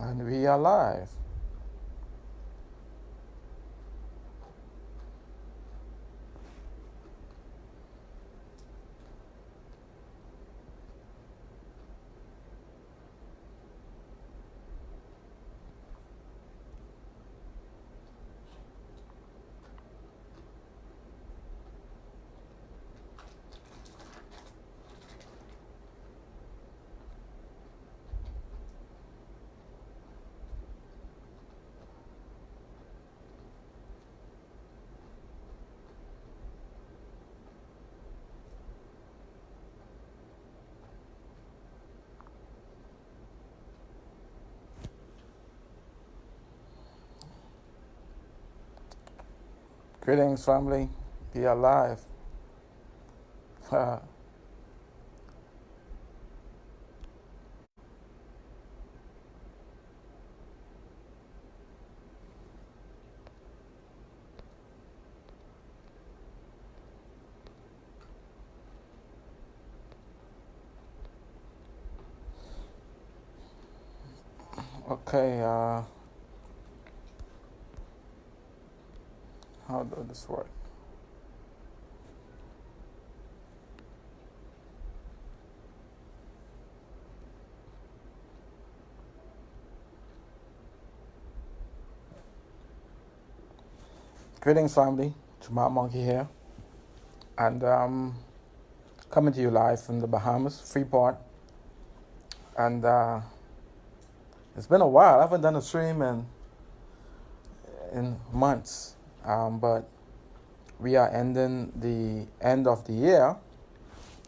And we are live. Greetings, family. We are live. Okay, how does this work? Greetings, family. Jamal Moncur here. And coming to you live from the Bahamas, Freeport. And it's been a while. I haven't done a stream in months. But we are ending the end of the year.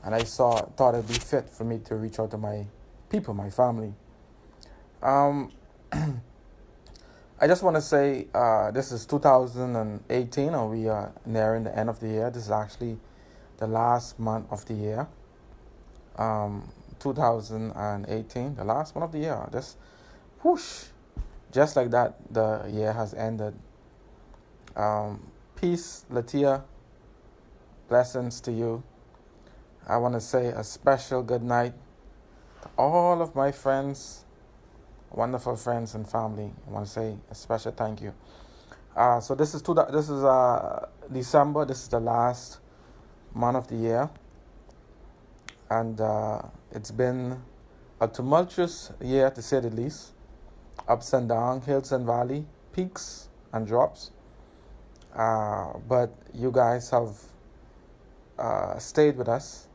And I thought it'd be fit for me to reach out to my people, my family. I just want to say this is 2018, and we are nearing the end of the year. This is actually the last month of the year. 2018, the last month of the year. Just whoosh, just like that, the year has ended. Peace, Latia. Blessings to you. I want to say a special good night to all of my friends, wonderful friends and family. I want to say a special thank you. So this is December. This is the last month of the year, and it's been a tumultuous year to say the least. Ups and downs, hills and valleys, peaks and drops. But you guys have stayed with us.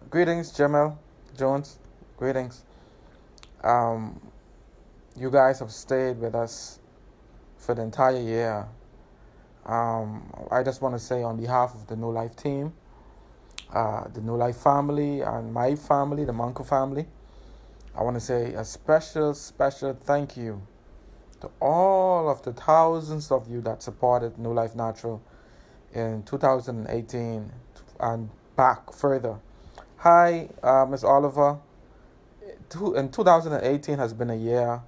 Greetings, Jamal Jones. Greetings. You guys have stayed with us for the entire year. I just want to say on behalf of the New Life team, the New Life family, and my family, the Moncur family, I want to say a special thank you to all of the thousands of you that supported New Life Natural in 2018 and back further. Hi, Ms. Oliver. In 2018 has been a year.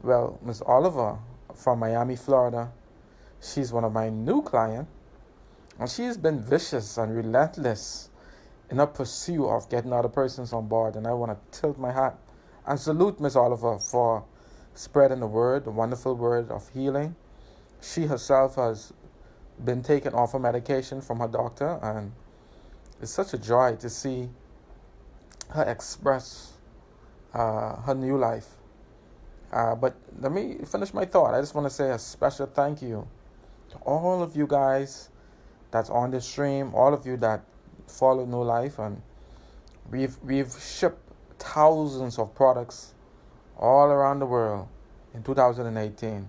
Well, Ms. Oliver from Miami, Florida, she's one of my new clients, and she's been vicious and relentless in her pursuit of getting other persons on board. And I want to tilt my hat and salute Ms. Oliver for spreading the word, the wonderful word of healing. She herself has been taken off her medication from her doctor, and it's such a joy to see her express her new life. But let me finish my thought. I just want to say a special thank you to all of you guys that's on this stream, all of you that follow New Life, and we've shipped thousands of products all around the world in 2018,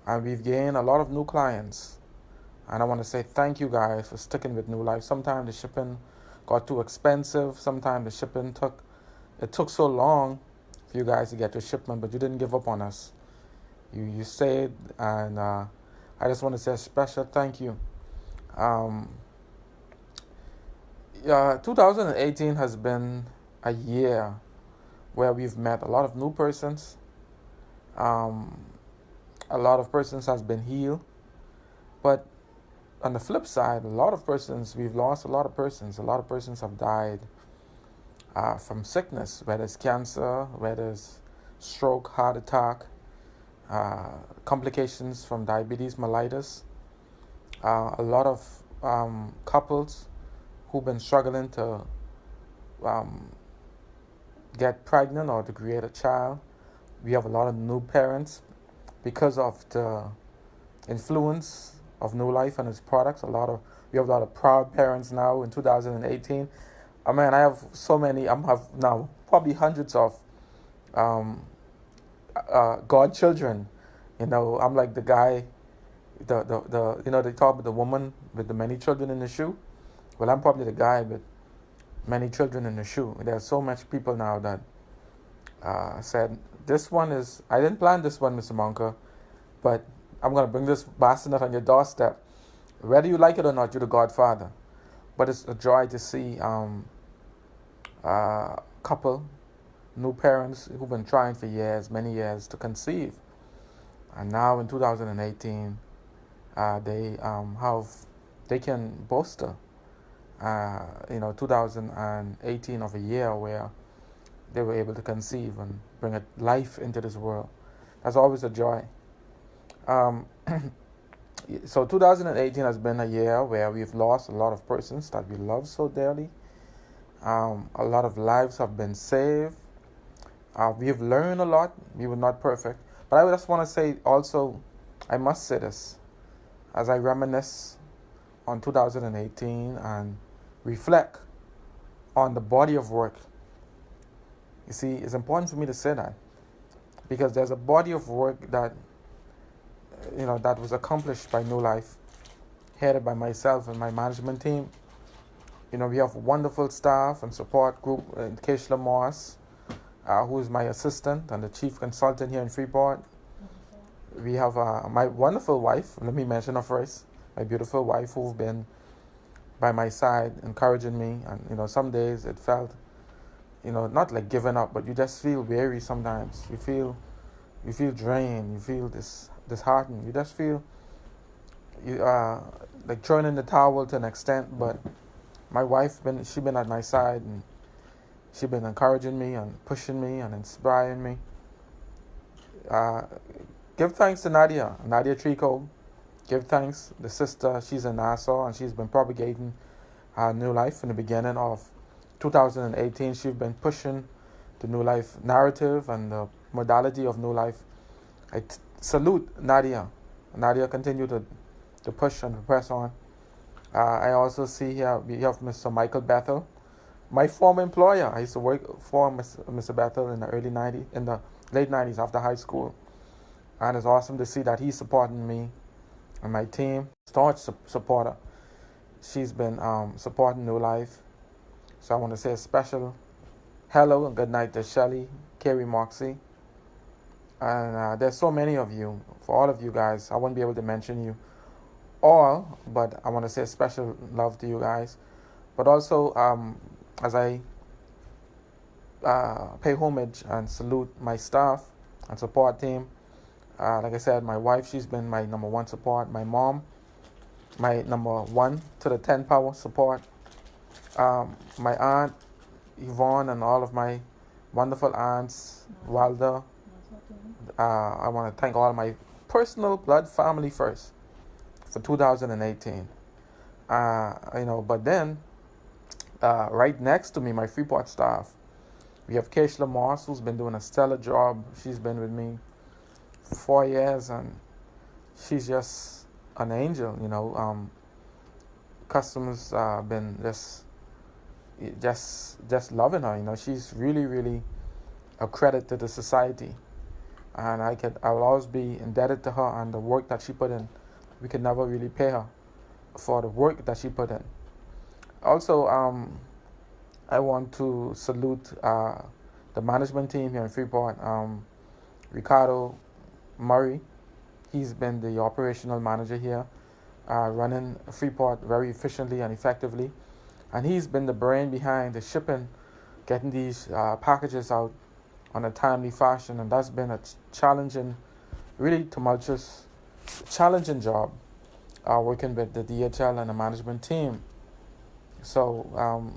and we've gained a lot of new clients. And I want to say thank you guys for sticking with New Life. Sometimes the shipping got too expensive. Sometimes the shipping took so long for you guys to get your shipment, but you didn't give up on us. You stayed, and I just want to say a special thank you. 2018 has been a year where we've met a lot of new persons. A lot of persons has been healed, but on the flip side, we've lost a lot of persons. A lot of persons have died from sickness, whether it's cancer, whether it's stroke, heart attack, complications from diabetes mellitus. A lot of couples who've been struggling to um, get pregnant or to create a child. We have a lot of new parents because of the influence of New Life and its products. We have a lot of proud parents now in 2018. I mean, I have so many. I have now probably hundreds of um, godchildren. I'm like the guy, they talk about the woman with the many children in the shoe. Well, I'm probably the guy with many children in the shoe. There's so much people now that said, this one is, I didn't plan this one, Mr. Moncur, but I'm going to bring this basket on your doorstep. Whether you like it or not, you're the godfather. But it's a joy to see couple, new parents who've been trying for years, many years, to conceive. And now in 2018, they can boast 2018 of a year where they were able to conceive and bring a life into this world. That's always a joy. So 2018 has been a year where we've lost a lot of persons that we love so dearly. A lot of lives have been saved. We have learned a lot. We were not perfect. But I just want to say also, I must say this, as I reminisce on 2018 and reflect on the body of work. You see, it's important for me to say that because there's a body of work that that was accomplished by New Life, headed by myself and my management team. We have wonderful staff and support group, Keishla Moss, who is my assistant and the chief consultant here in Freeport. We have my wonderful wife, let me mention her first, my beautiful wife who's been by my side, encouraging me. And, some days it felt, not like giving up, but you just feel weary sometimes. You feel drained. You feel disheartened. You just feel like throwing in the towel to an extent. But my wife, she been at my side, and she been encouraging me and pushing me and inspiring me. Give thanks to Nadia Trico. Give thanks, the sister. She's in Nassau, and she's been propagating New Life in the beginning of 2018. She's been pushing the New Life narrative and the modality of New Life. I salute Nadia. Nadia continue to push and to press on. I also see here we have Mr. Michael Bethel, my former employer. I used to work for Mr. Bethel in the late 90s after high school. And it's awesome to see that he's supporting me and my team. Staunch supporter. She's been supporting New Life. So I want to say a special hello and good night to Shelly, Carrie Moxie. And there's so many of you. For all of you guys, I won't be able to mention you all, but I want to say a special love to you guys. But also, as I pay homage and salute my staff and support team, like I said, my wife, she's been my number one support. My mom, my number 1 to the 10 power support. My aunt, Yvonne, and all of my wonderful aunts, Walda. I want to thank all my personal blood family first for 2018. But then, right next to me, my Freeport staff, we have Keishla Moss, who's been doing a stellar job. She's been with me for 4 years, and she's just an angel. Customers been just loving her. She's really, really a credit to the society, and I'll always be indebted to her and the work that she put in. We could never really pay her for the work that she put in. Also, I want to salute the management team here in Freeport. Ricardo Murray, he's been the operational manager here, running Freeport very efficiently and effectively. And he's been the brain behind the shipping, getting these packages out on a timely fashion. And that's been a challenging, really tumultuous, challenging job, working with the DHL and the management team. So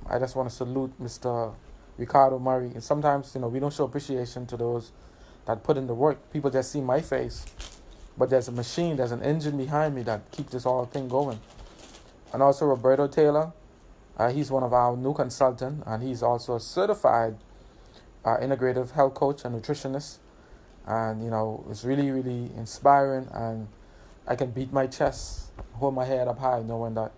I just want to salute Mr. Ricardo Murray. And sometimes, we don't show appreciation to those that put in the work. People just see my face, but there's a machine, there's an engine behind me that keeps this whole thing going. And also Roberto Taylor, he's one of our new consultants, and he's also a certified integrative health coach and nutritionist. And it's really, really inspiring, and I can beat my chest, hold my head up high, knowing that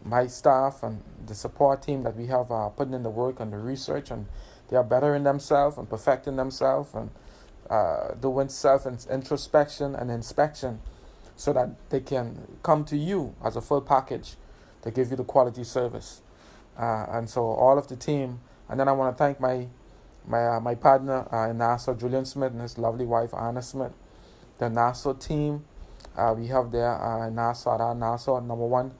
my staff and the support team that we have are putting in the work and the research, and they are bettering themselves and perfecting themselves and doing self-introspection and inspection so that they can come to you as a full package to give you the quality service. And so all of the team, and then I want to thank my partner in Nassau, Julian Smith, and his lovely wife, Anna Smith. The Nassau team, we have there in Nassau, at our Nassau #1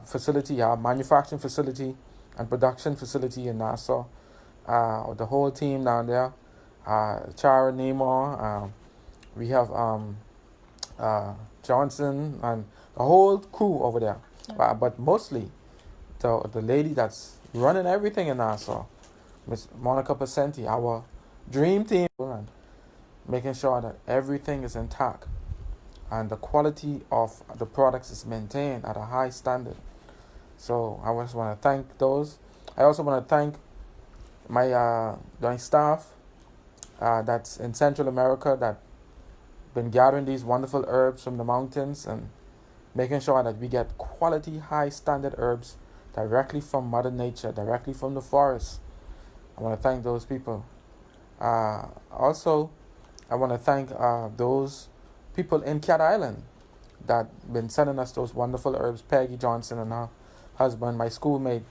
facility, our manufacturing facility and production facility in Nassau. The whole team down there, Chara Nemor, we have Johnson, and the whole crew over there. But mostly the lady that's running everything in Nassau, Miss Monica Pacenti, our dream team, and making sure that everything is intact and the quality of the products is maintained at a high standard. So I just want to thank those. I also want to thank my staff that's in Central America that been gathering these wonderful herbs from the mountains and making sure that we get quality, high standard herbs directly from Mother Nature, directly from the forest. I want to thank those people. Also, I want to thank those people in Cat Island that been sending us those wonderful herbs. Peggy Johnson and her husband, my schoolmate,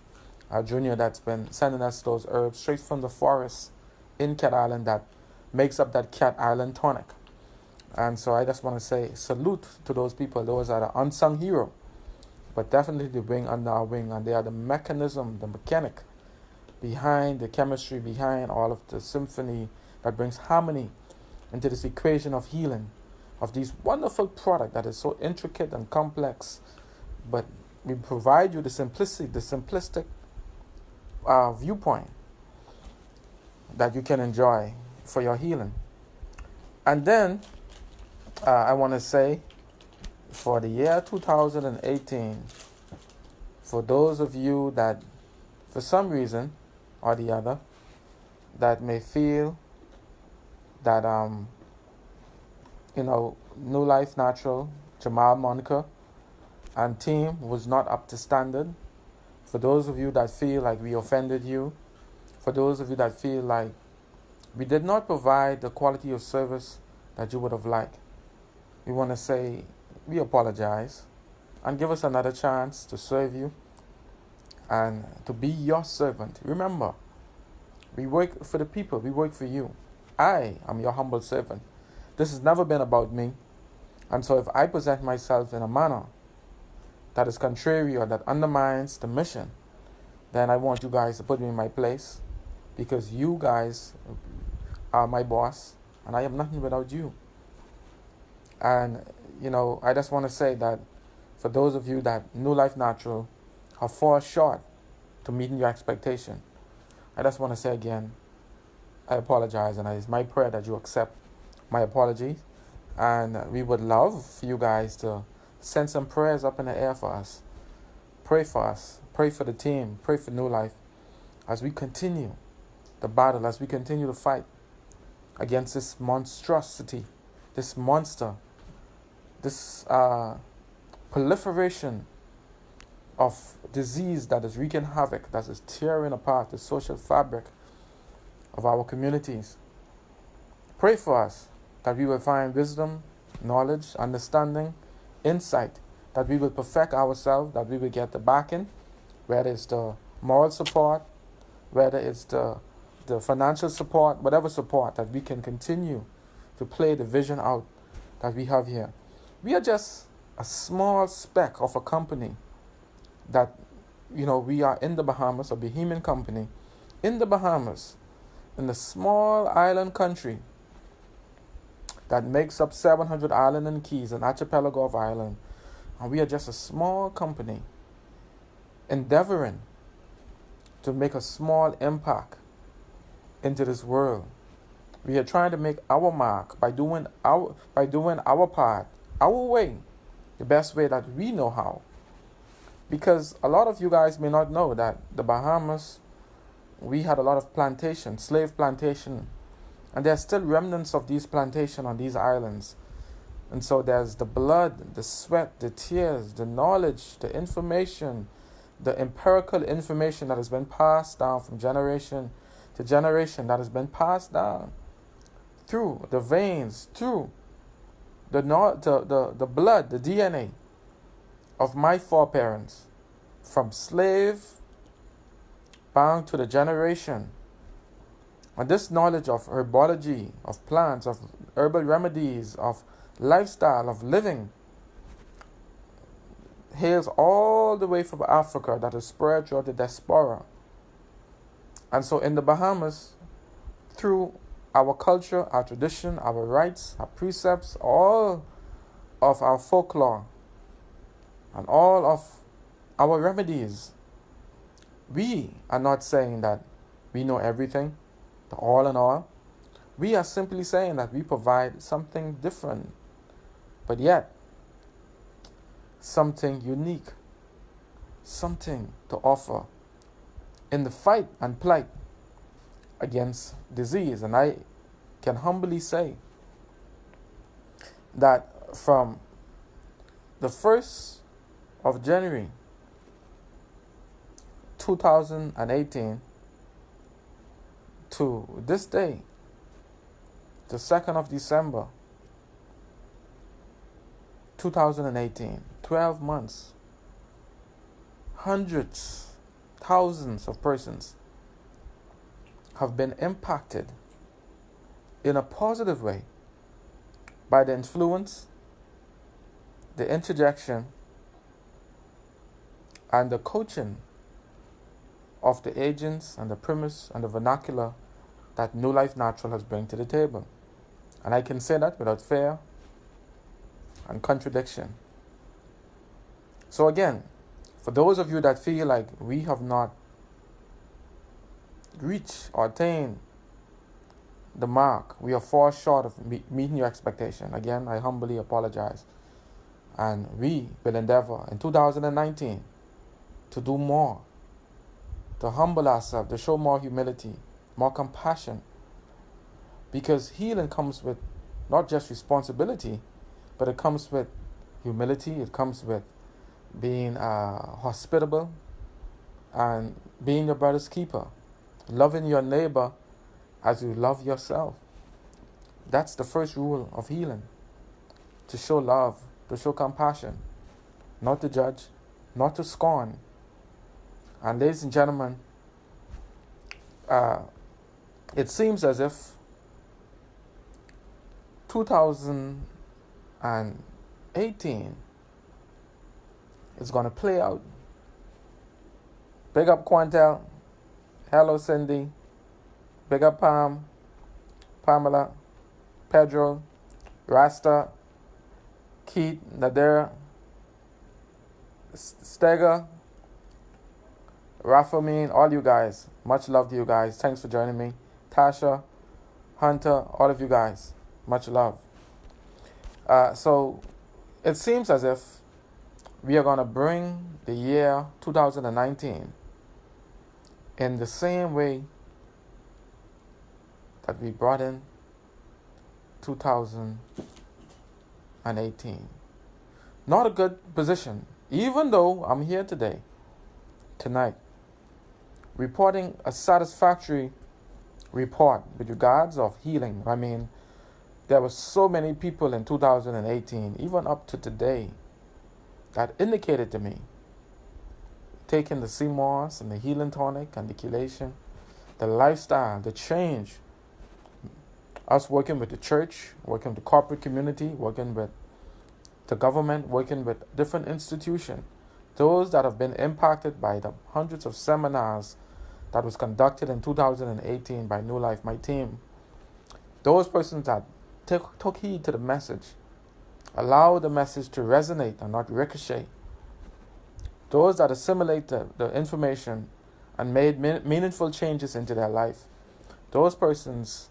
Junior, that's been sending us those herbs straight from the forest in Cat Island that makes up that Cat Island tonic. And so I just want to say salute to those people. Those are the unsung hero, but definitely the wing under our wing, and they are the mechanism, the mechanic behind the chemistry, behind all of the symphony that brings harmony into this equation of healing of these wonderful product that is so intricate and complex, but we provide you the simplistic viewpoint that you can enjoy for your healing. And then I want to say, for the year 2018, for those of you that for some reason or the other that may feel that New Life Natural, Jamal Moncur and team was not up to standard, for those of you that feel like we offended you, for those of you that feel like we did not provide the quality of service that you would have liked, we want to say we apologize and give us another chance to serve you and to be your servant. Remember, we work for the people, we work for you. I am your humble servant. This has never been about me. And so if I present myself in a manner that is contrary or that undermines the mission, then I want you guys to put me in my place, because you guys are my boss and I am nothing without you. And, I just want to say that for those of you that New Life Natural are far short to meeting your expectation, I just want to say again, I apologize, and it's my prayer that you accept my apologies. And we would love for you guys to send some prayers up in the air for us. Pray for us. Pray for the team. Pray for New Life as we continue the battle, as we continue to fight against this monstrosity, this monster, this proliferation of disease that is wreaking havoc, that is tearing apart the social fabric of our communities. Pray for us that we will find wisdom, knowledge, understanding, insight, that we will perfect ourselves, that we will get the backing, whether it's the moral support, whether it's the financial support, whatever support, that we can continue to play the vision out that we have here. We are just a small speck of a company that, we are in the Bahamas, a Bahamian company, in the Bahamas, in the small island country that makes up 700 islands and keys, an archipelago of islands. And we are just a small company endeavoring to make a small impact into this world. We are trying to make our mark by doing our part, our way, the best way that we know how. Because a lot of you guys may not know that the Bahamas, we had a lot of plantation, slave plantation, and there are still remnants of these plantation on these islands. And so there's the blood, the sweat, the tears, the knowledge, the information, the empirical information that has been passed down from generation to generation, that has been passed down through the veins, through the blood, the DNA of my foreparents, from slave bound to the generation. And this knowledge of herbology, of plants, of herbal remedies, of lifestyle, of living, hails all the way from Africa, that is spread throughout the diaspora. And so in the Bahamas, through our culture, our tradition, our rites, our precepts, all of our folklore, and all of our remedies, we are not saying that we know everything, the all in all. We are simply saying that we provide something different, but yet something unique, something to offer in the fight and plight against disease. And I can humbly say that from the 1st of January 2018 to this day, the 2nd of December 2018, 12 months, hundreds, thousands of persons have been impacted in a positive way by the influence, the interjection, and the coaching of the agents and the premise and the vernacular that Newlife Natural has brought to the table. And I can say that without fear and contradiction. So again, for those of you that feel like we have not reached or attained the mark, we are far short of meeting your expectation. Again, I humbly apologize. And we will endeavor in 2019 to do more, to humble ourselves, to show more humility, more compassion. Because healing comes with not just responsibility, but it comes with humility, it comes with being hospitable and being your brother's keeper, loving your neighbor as you love yourself. That's the first rule of healing, to show love, to show compassion, not to judge, not to scorn. And ladies and gentlemen, it seems as if 2018 is going to play out. Big up Quantel. Hello Cindy. Big up Pam, Pamela, Pedro, Rasta, Keith, Nader, Steger, Rafamin, all you guys. Much love to you guys. Thanks for joining me. Tasha, Hunter, all of you guys. Much love. So it seems as if we are going to bring the year 2019 in the same way that we brought in 2018. Not a good position, even though I'm here tonight, reporting a satisfactory report with regards of healing. I mean, there were so many people in 2018, even up to today, that indicated to me, taking the sea moss and the healing tonic and the chelation, the lifestyle, the change, us working with the church, working with the corporate community, working with the government, working with different institutions, those that have been impacted by the hundreds of seminars that was conducted in 2018 by Newlife, my team, those persons that took heed to the message, allow the message to resonate and not ricochet, those that assimilate the information and made meaningful changes into their life, those persons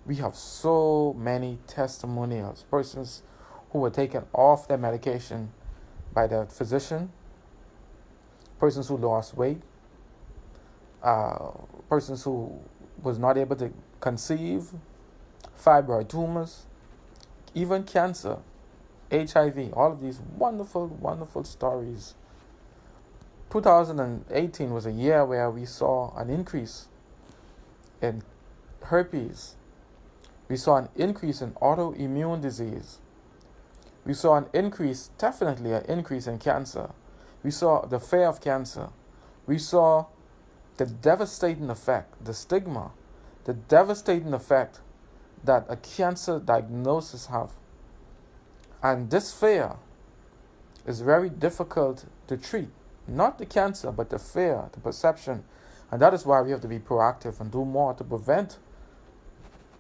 We have so many testimonials, persons who were taken off their medication by their physician, persons who lost weight, uh, persons who was not able to conceive, fibroid tumors, even cancer, HIV, all of these wonderful, wonderful stories. 2018 was a year where we saw an increase in herpes. We saw an increase in autoimmune disease. We saw an increase, definitely an increase in cancer. We saw the fear of cancer. We saw the devastating effect, the stigma, the devastating effect that a cancer diagnosis have. And this fear is very difficult to treat. Not the cancer, but the fear, the perception. And that is why we have to be proactive and do more to prevent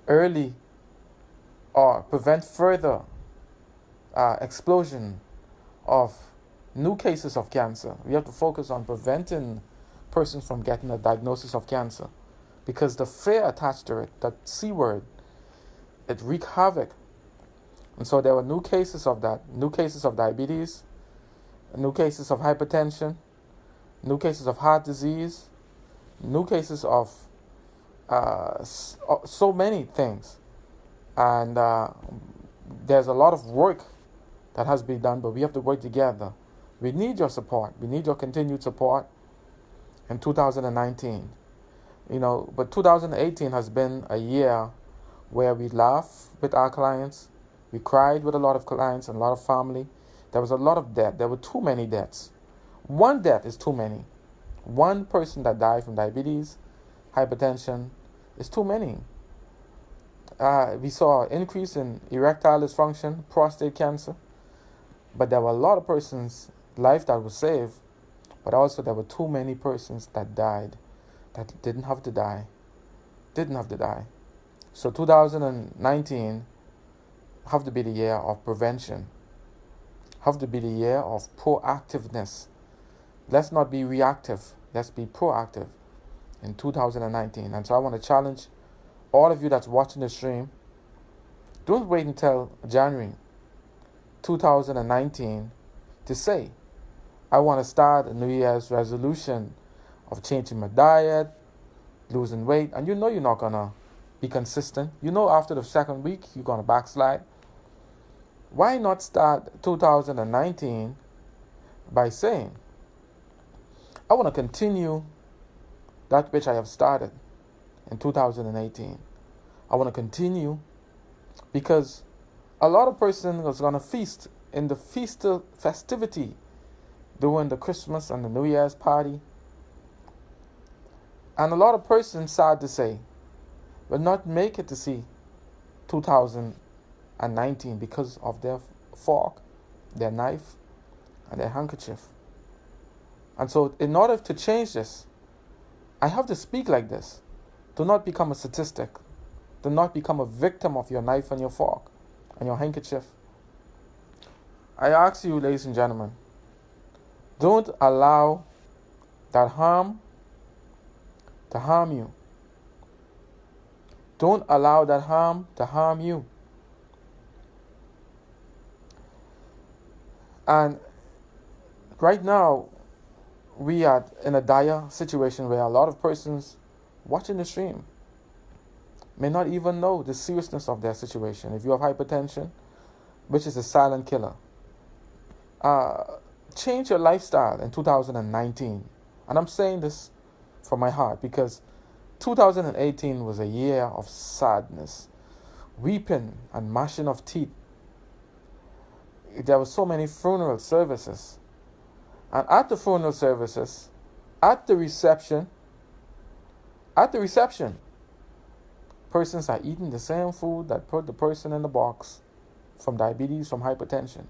early or prevent further explosion of new cases of cancer. We have to focus on preventing persons from getting a diagnosis of cancer, because the fear attached to it, that C word, it wreaked havoc. And so there were new cases of that, new cases of diabetes, new cases of hypertension, new cases of heart disease, new cases of so many things. And there's a lot of work that has been done, but we have to work together. We need your support. We need your continued support in 2019. But 2018 has been a year where we laughed with our clients. We cried with a lot of clients and a lot of family. There was a lot of death. There were too many deaths. One death is too many. One person that died from diabetes, hypertension, is too many. We saw an increase in erectile dysfunction, prostate cancer. But there were a lot of persons' life that was saved. But also there were too many persons that died that didn't have to die. So 2019 have to be the year of prevention. Have to be the year of proactiveness. Let's not be reactive. Let's be proactive in 2019. And so I want to challenge all of you that's watching the stream. Don't wait until January 2019 to say, I want to start a New Year's resolution of changing my diet, losing weight, and you're not going to be consistent. After the second week, you're going to backslide. Why not start 2019 by saying, I want to continue that which I have started in 2018. I want to continue, because a lot of persons are going to feast in the festivity during the Christmas and the New Year's party. And a lot of persons, sad to say, will not make it to see 2019 because of their fork, their knife, and their handkerchief. And so in order to change this, I have to speak like this. Do not become a statistic. Do not become a victim of your knife and your fork and your handkerchief. I ask you, ladies and gentlemen, don't allow that harm to harm you. Don't allow that harm to harm you. And right now, we are in a dire situation where a lot of persons watching the stream may not even know the seriousness of their situation. If you have hypertension, which is a silent killer, change your lifestyle in 2019. And I'm saying this from my heart, because 2018 was a year of sadness, weeping and gnashing of teeth. There were so many funeral services. And at the funeral services, at the reception, persons are eating the same food that put the person in the box from diabetes, from hypertension.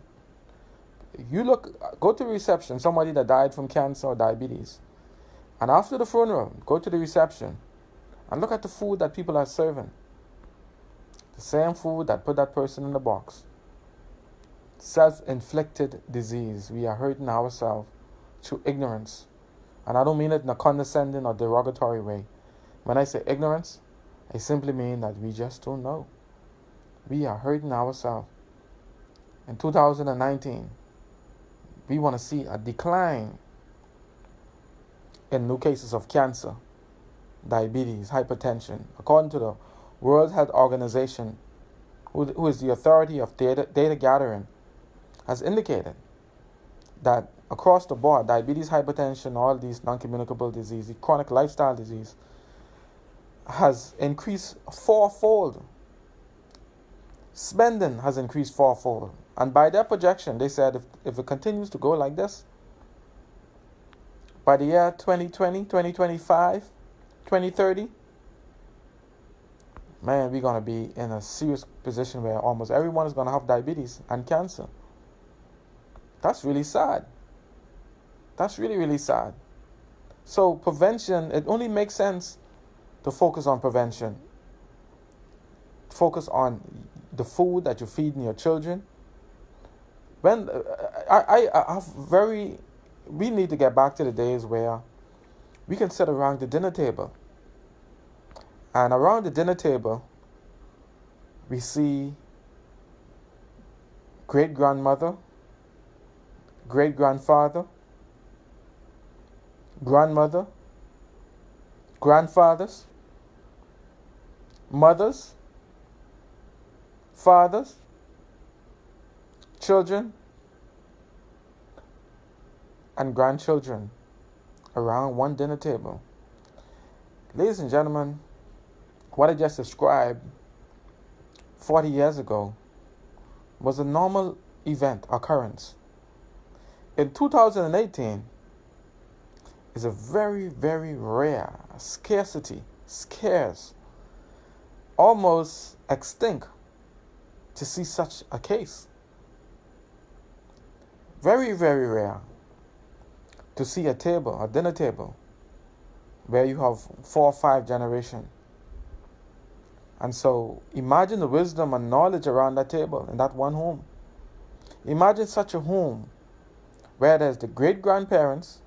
Go to the reception, somebody that died from cancer or diabetes. And after the funeral, go to the reception and look at the food that people are serving. The same food that put that person in the box. Self-inflicted disease. We are hurting ourselves through ignorance. And I don't mean it in a condescending or derogatory way. When I say ignorance, It simply means that we just don't know. We are hurting ourselves. In 2019, we want to see a decline in new cases of cancer, diabetes, hypertension. According to the World Health Organization, who is the authority of data gathering, has indicated that across the board, diabetes, hypertension, all these non-communicable diseases, chronic lifestyle disease, has increased fourfold. Spending has increased fourfold. And by their projection, they said if it continues to go like this, by the year 2020, 2025, 2030, man, we're going to be in a serious position where almost everyone is going to have diabetes and cancer. That's really sad. That's really, really sad. So prevention, it only makes sense to focus on prevention. Focus on the food that you're feeding your children. When we need to get back to the days where we can sit around the dinner table. And around the dinner table, we see great-grandmother, great-grandfather, grandmother, grandfathers, mothers, fathers, children, and grandchildren around one dinner table. Ladies and gentlemen, what I just described 40 years ago was a normal occurrence. In 2018, is a very, very rare, scarce, almost extinct to see such a case. Very, very rare to see a dinner table, where you have 4 or 5 generations. And so imagine the wisdom and knowledge around that table in that one home. Imagine such a home where there's the great-grandparents,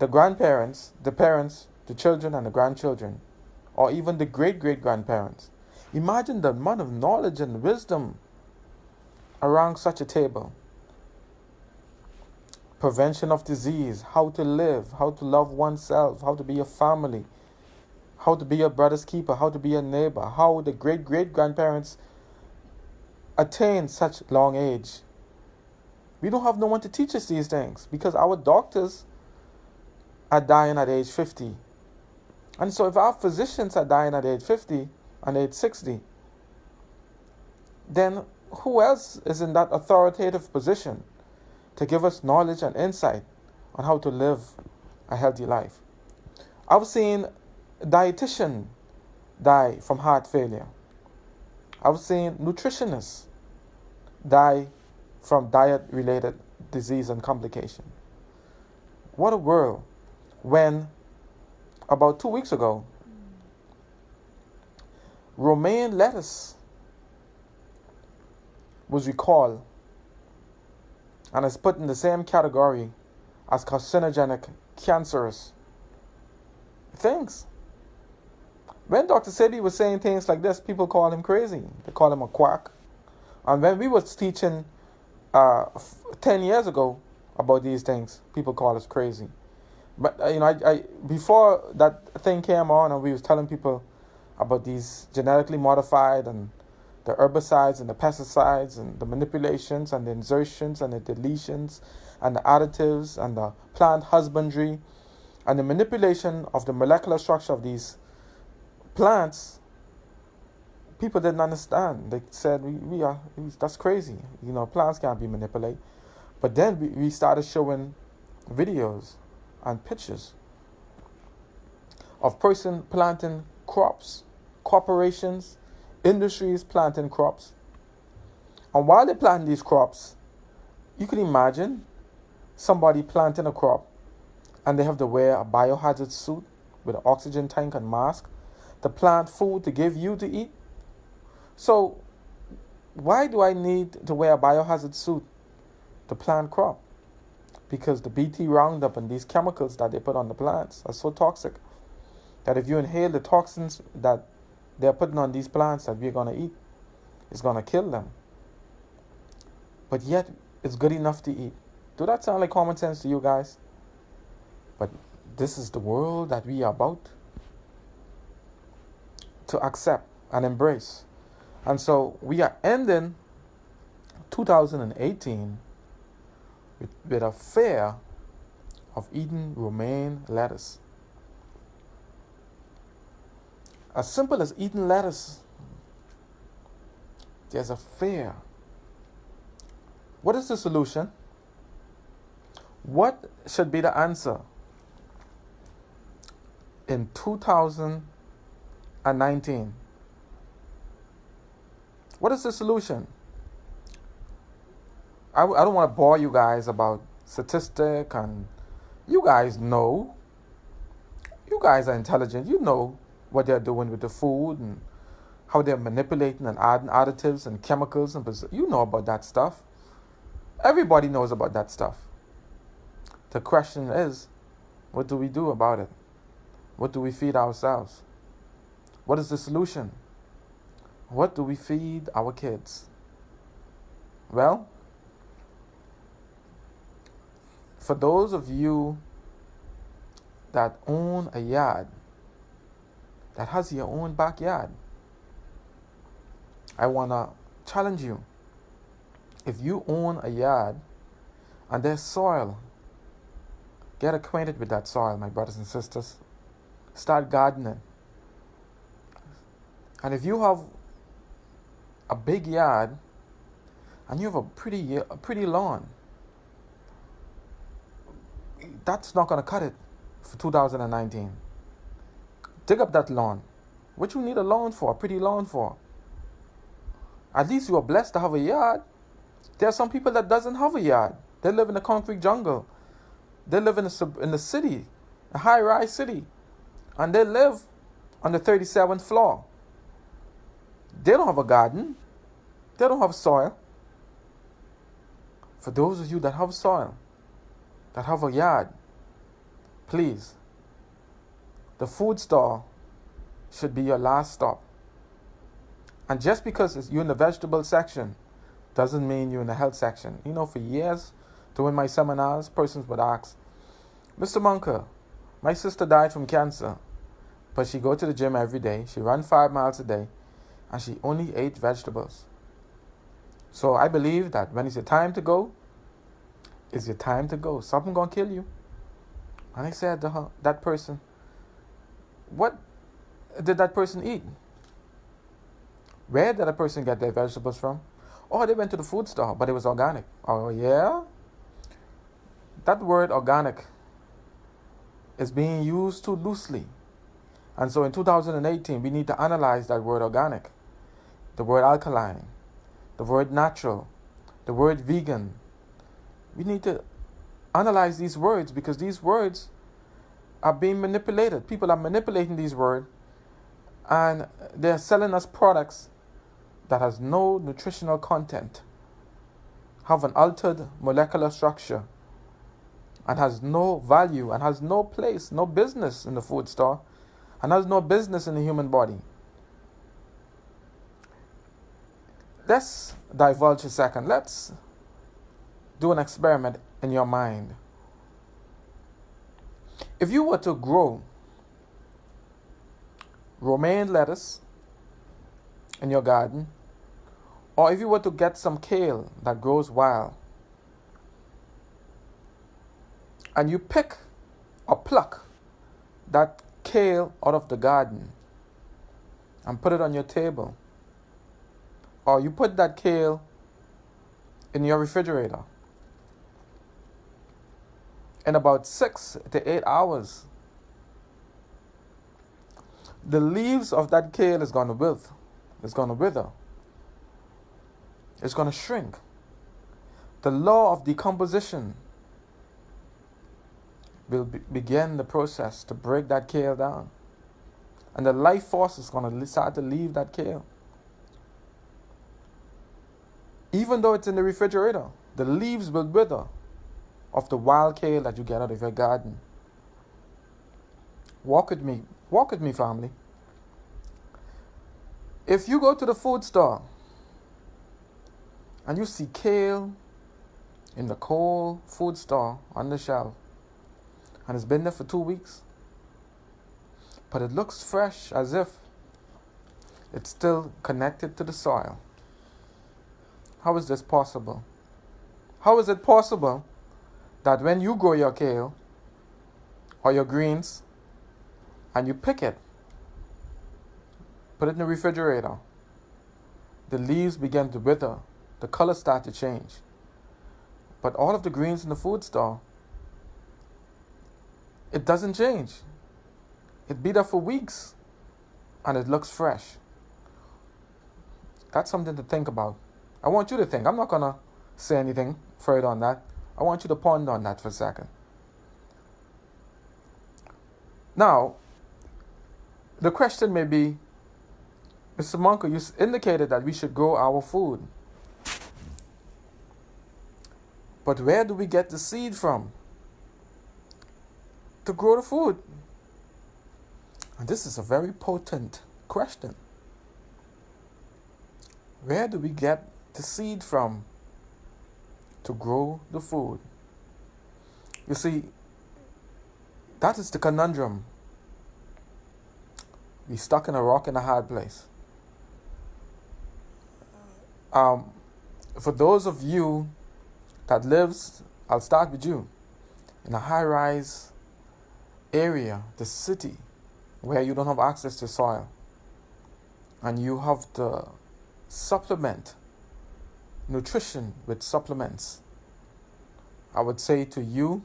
the grandparents, the parents, the children, and the grandchildren, or even the great-great-grandparents. Imagine the amount of knowledge and wisdom around such a table. Prevention of disease, how to live, how to love oneself, how to be a family, how to be a brother's keeper, how to be a neighbor, how the great-great-grandparents attain such long age. We don't have no one to teach us these things because our doctors are dying at age 50. And so if our physicians are dying at age 50 and age 60, then who else is in that authoritative position to give us knowledge and insight on how to live a healthy life? I've seen a dietitian die from heart failure. I've seen nutritionists die from diet-related disease and complication. What a world when, about 2 weeks ago, romaine lettuce was recalled and is put in the same category as carcinogenic, cancerous things. When Dr. Sebi was saying things like this, people call him crazy. They call him a quack. And when we was teaching 10 years ago about these things, people call us crazy. But I before that thing came on and we was telling people about these genetically modified and the herbicides and the pesticides and the manipulations and the insertions and the deletions and the additives and the plant husbandry and the manipulation of the molecular structure of these plants, people didn't understand. They said, that's crazy. Plants can't be manipulated. But then we started showing videos and pictures of person planting crops, corporations, industries planting crops. And while they're planting these crops, you can imagine somebody planting a crop and they have to wear a biohazard suit with an oxygen tank and mask to plant food to give you to eat. So why do I need to wear a biohazard suit to plant crop? Because the BT Roundup and these chemicals that they put on the plants are so toxic that if you inhale the toxins that they're putting on these plants that we're going to eat, it's going to kill them. But yet, it's good enough to eat. Do that sound like common sense to you guys? But this is the world that we are about to accept and embrace. And so we are ending 2018 with a fear of eating romaine lettuce. As simple as eating lettuce, there's a fear. What is the solution? What should be the answer in 2019? What is the solution? I don't want to bore you guys about statistic, and you guys know. You guys are intelligent. You know what they're doing with the food and how they're manipulating and adding additives and chemicals, and you know about that stuff. Everybody knows about that stuff. The question is, what do we do about it? What do we feed ourselves? What is the solution? What do we feed our kids? Well, for those of you that own a yard, that has your own backyard, I want to challenge you. If you own a yard and there's soil, get acquainted with that soil, my brothers and sisters. Start gardening. And if you have a big yard and you have a pretty lawn, that's not going to cut it for 2019. Dig up that lawn. What you need a lawn for, a pretty lawn for? At least you are blessed to have a yard. There are some people that doesn't have a yard. They live in a concrete jungle. They live in the city, a high-rise city. And they live on the 37th floor. They don't have a garden. They don't have soil. For those of you that have soil, that have a yard, please, the food store should be your last stop. And just because you're in the vegetable section doesn't mean you're in the health section. You know, for years, during my seminars, persons would ask, Mr. Moncur, my sister died from cancer, but she go to the gym every day, she run 5 miles a day, and she only ate vegetables. So I believe that when it's your time to go, it's your time to go. Something gonna kill you. And I said to her, that person, what did that person eat? Where did that person get their vegetables from? Oh, they went to the food store, but it was organic. Oh, yeah? That word organic is being used too loosely. And so in 2018, we need to analyze that word organic, the word alkaline, the word natural, the word vegan. We need to analyze these words because these words are being manipulated. People are manipulating these words and they're selling us products that has no nutritional content, have an altered molecular structure, and has no value and has no place, no business in the food store, and has no business in the human body. Let's divulge a second. Let's do an experiment in your mind. If you were to grow romaine lettuce in your garden, or if you were to get some kale that grows wild, and you pick or pluck that kale out of the garden and put it on your table, or you put that kale in your refrigerator, in about 6 to 8 hours, the leaves of that kale is going to wither. It's going to wither. It's going to shrink. The law of decomposition will begin the process to break that kale down. And the life force is going to start to leave that kale. Even though it's in the refrigerator, the leaves will wither of the wild kale that you get out of your garden. Walk with me Walk with me, family. If you go to the food store and you see kale in the cold food store on the shelf, and it's been there for 2 weeks, but it looks fresh as if it's still connected to the soil. How is this possible? How is it possible that when you grow your kale or your greens and you pick it, put it in the refrigerator, the leaves begin to wither, the colors start to change, but all of the greens in the food store, it doesn't change. It be there for weeks and it looks fresh. That's something to think about. I want you to think. I'm not going to say anything further on that. I want you to ponder on that for a second. Now, the question may be, Mr. Moncur, you indicated that we should grow our food. But where do we get the seed from to grow the food? And this is a very potent question. Where do we get the seed from to grow the food? You see, that is the conundrum. We're stuck in a rock and a hard place. For those of you that lives, I'll start with you, in a high-rise area, the city, where you don't have access to soil, and you have to supplement nutrition with supplements, I would say to you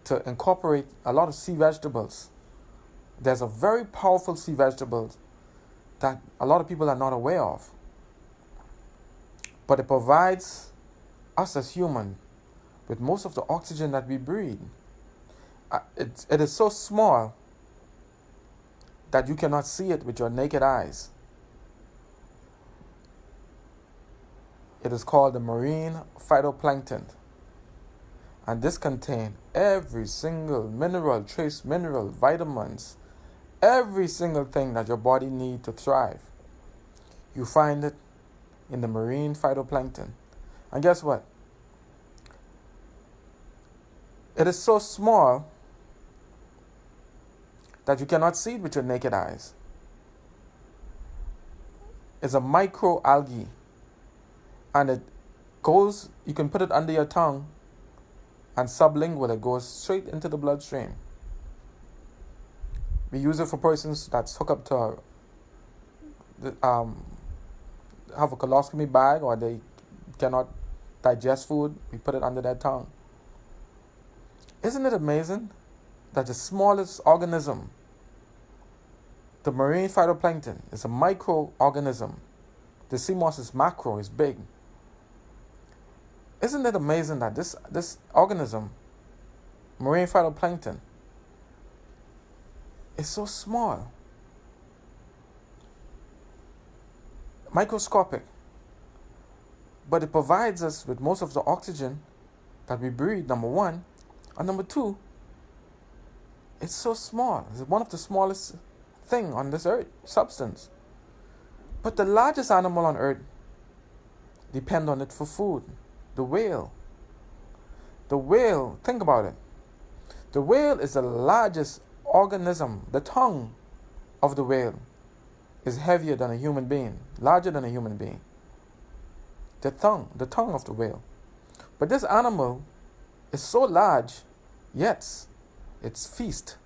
to incorporate a lot of sea vegetables. There's a very powerful sea vegetable that a lot of people are not aware of, but it provides us as humans with most of the oxygen that we breathe. It is so small that you cannot see it with your naked eyes. It is called the marine phytoplankton. And this contains every single mineral, trace mineral, vitamins, every single thing that your body needs to thrive. You find it in the marine phytoplankton. And guess what? It is so small that you cannot see it with your naked eyes. It's a microalgae. And it goes, you can put it under your tongue, and sublingual, it goes straight into the bloodstream. We use it for persons that's hooked up to have a colostomy bag, or they cannot digest food. We put it under their tongue. Isn't it amazing that the smallest organism, the marine phytoplankton, is a microorganism? The sea moss is macro, is big. Isn't it amazing that this organism, marine phytoplankton, is so small, microscopic, but it provides us with most of the oxygen that we breathe, number one, and number two, it's so small. It's one of the smallest thing on this earth, substance. But the largest animal on earth depend on it for food. The whale. The whale, think about it. The whale is the largest organism. The tongue of the whale is heavier than a human being, larger than a human being. The tongue of the whale. But this animal is so large, yet it feasts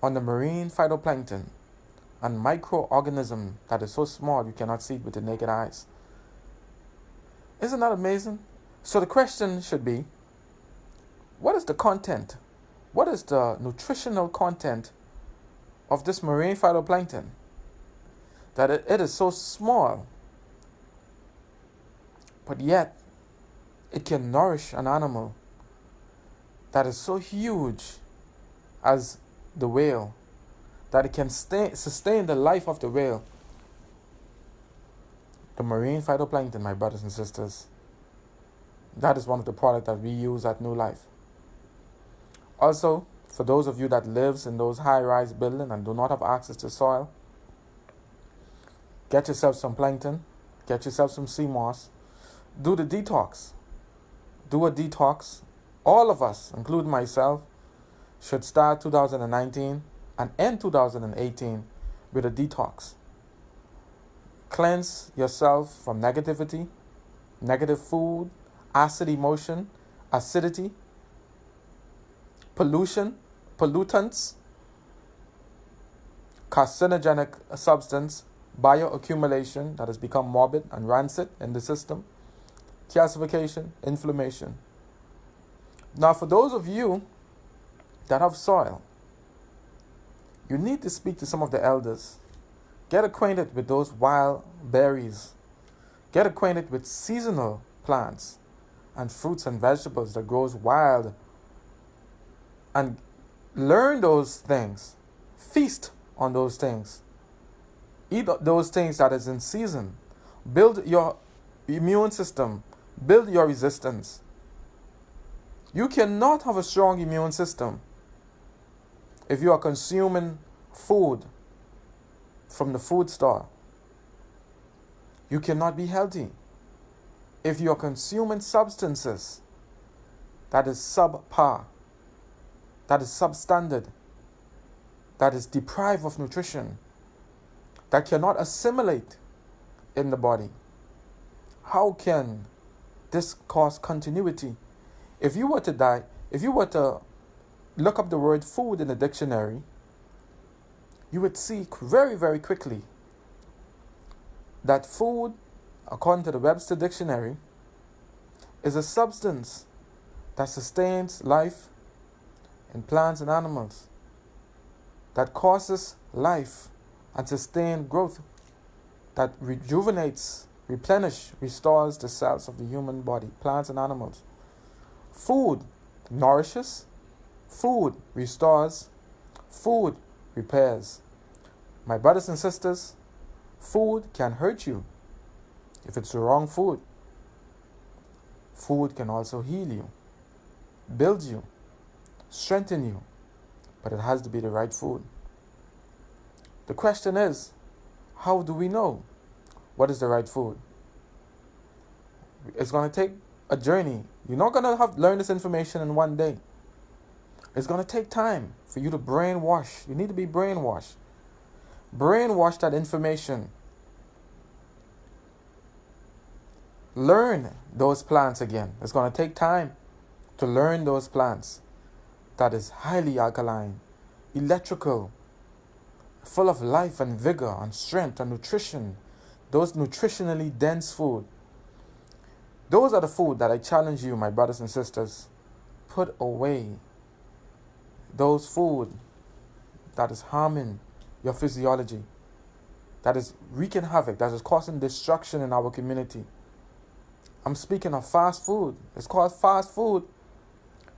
on the marine phytoplankton and microorganism that is so small you cannot see it with the naked eyes. Isn't that amazing? So the question should be, what is the content? What is the nutritional content of this marine phytoplankton? That it is so small, but yet it can nourish an animal that is so huge as the whale, that it can sustain the life of the whale. The marine phytoplankton, my brothers and sisters, that is one of the products that we use at New Life. Also, For those of you that lives in those high-rise buildings and do not have access to soil, get yourself some plankton, get yourself some sea moss, do the detox. Do a detox. All of us, including myself, should start 2019 and end 2018 with a detox. Cleanse yourself from negativity, negative food, acid emotion, acidity, pollution, pollutants, carcinogenic substance, bioaccumulation that has become morbid and rancid in the system, calcification, inflammation. Now, for those of you that have soil, you need to speak to some of the elders. Get acquainted with those wild berries. Get acquainted with seasonal plants and fruits and vegetables that grows wild. And learn those things. Feast on those things. Eat those things that is in season. Build your immune system. Build your resistance. You cannot have a strong immune system if you are consuming food from the food store. You cannot be healthy if you are consuming substances that is subpar, that is substandard, that is deprived of nutrition, that cannot assimilate in the body. How can this cause continuity? If you were to look up the word food in the dictionary, you would see very, very quickly that food, according to the Webster Dictionary, is a substance that sustains life in plants and animals, that causes life and sustain growth, that rejuvenates, restores the cells of the human body, plants and animals. Food nourishes, food restores, food repairs. My brothers and sisters, food can hurt you if it's the wrong food. Food can also heal you, build you, strengthen you, but it has to be the right food. The question is, how do we know what is the right food? It's going to take a journey. You're not going to learn this information in one day. It's going to take time for you to brainwash. You need to be brainwashed. Brainwash that information. Learn those plants again. It's going to take time to learn those plants that is highly alkaline, electrical, full of life and vigor and strength and nutrition. Those nutritionally dense food. Those are the food that I challenge you, my brothers and sisters. Put away those food that is harming your physiology, that is wreaking havoc, that is causing destruction in our community. I'm speaking of fast food. It's called fast food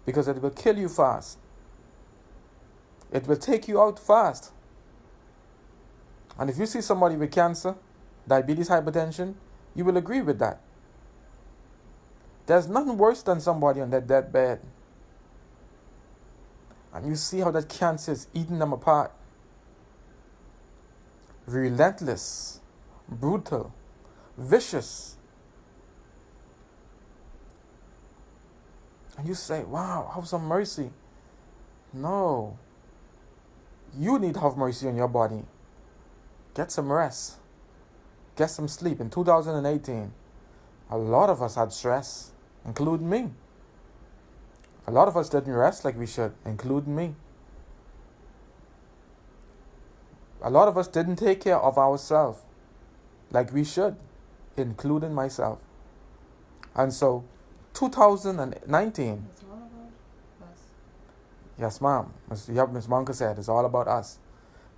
because it will kill you fast. It will take you out fast. And if you see somebody with cancer, diabetes, hypertension, you will agree with that. There's nothing worse than somebody on their deathbed. And you see how that cancer is eating them apart. Relentless, brutal, vicious. And you say, wow, have some mercy. No. You need to have mercy on your body. Get some rest. Get some sleep. In 2018, a lot of us had stress, including me. A lot of us didn't rest like we should, including me. A lot of us didn't take care of ourselves like we should, including myself. And so, 2019. It's all about us. Yes, ma'am. Ms. Moncur said, it's all about us.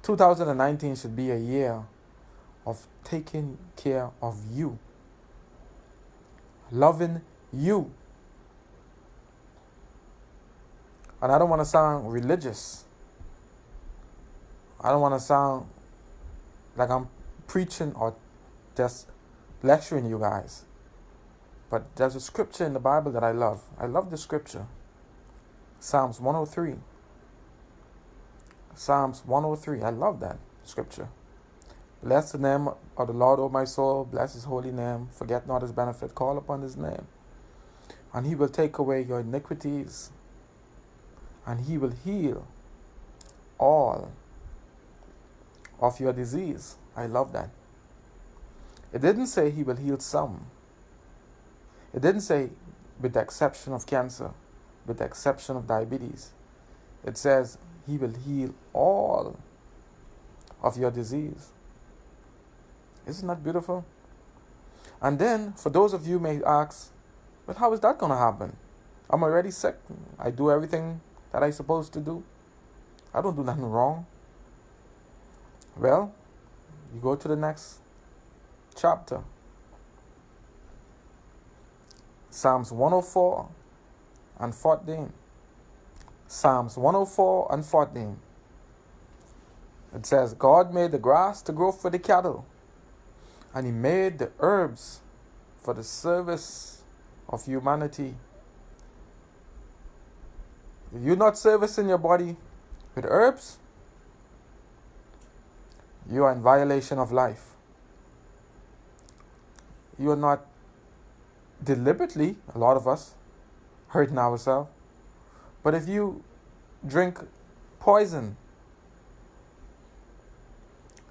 2019 should be a year of taking care of you. Loving you. And I don't want to sound religious. I don't want to sound like I'm preaching or just lecturing you guys. But there's a scripture in the Bible that I love. I love the scripture. Psalms 103. Psalms 103. I love that scripture. Bless the name of the Lord, O my soul. Bless his holy name. Forget not his benefit. Call upon his name. And he will take away your iniquities. And he will heal all of your disease. I love that. It didn't say he will heal some. It didn't say with the exception of cancer, with the exception of diabetes. It says he will heal all of your disease. Isn't that beautiful? And then, for those of you who may ask, but how is that going to happen? I'm already sick. I do everything that I'm supposed to do. I don't do nothing wrong. Well, you go to the next chapter. Psalms 104 and 14. Psalms 104 and 14. It says, God made the grass to grow for the cattle, and he made the herbs for the service of humanity. If you're not servicing your body with herbs, you are in violation of life. You are not deliberately, a lot of us, hurting ourselves. But if you drink poison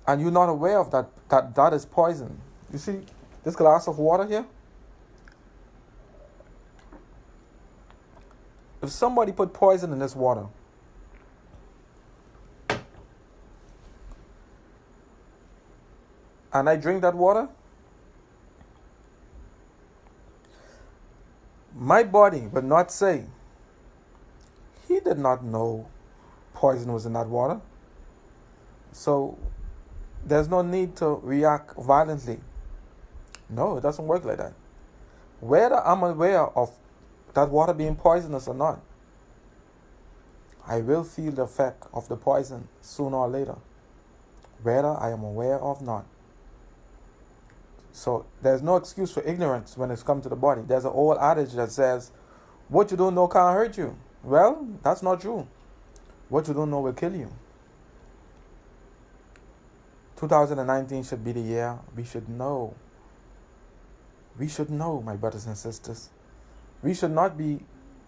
and you're not aware of that is poison. You see this glass of water here? If somebody put poison in this water, and I drink that water, my body would not say, he did not know poison was in that water. So there's no need to react violently. No, it doesn't work like that. Whether I'm aware of that water being poisonous or not, I will feel the effect of the poison sooner or later, whether I am aware of not. So there's no excuse for ignorance when it's come to the body. There's an old adage that says, what you don't know can't hurt you. Well, that's not true. What you don't know will kill you. 2019 should be the year we should know. We should know, my brothers and sisters. We should not be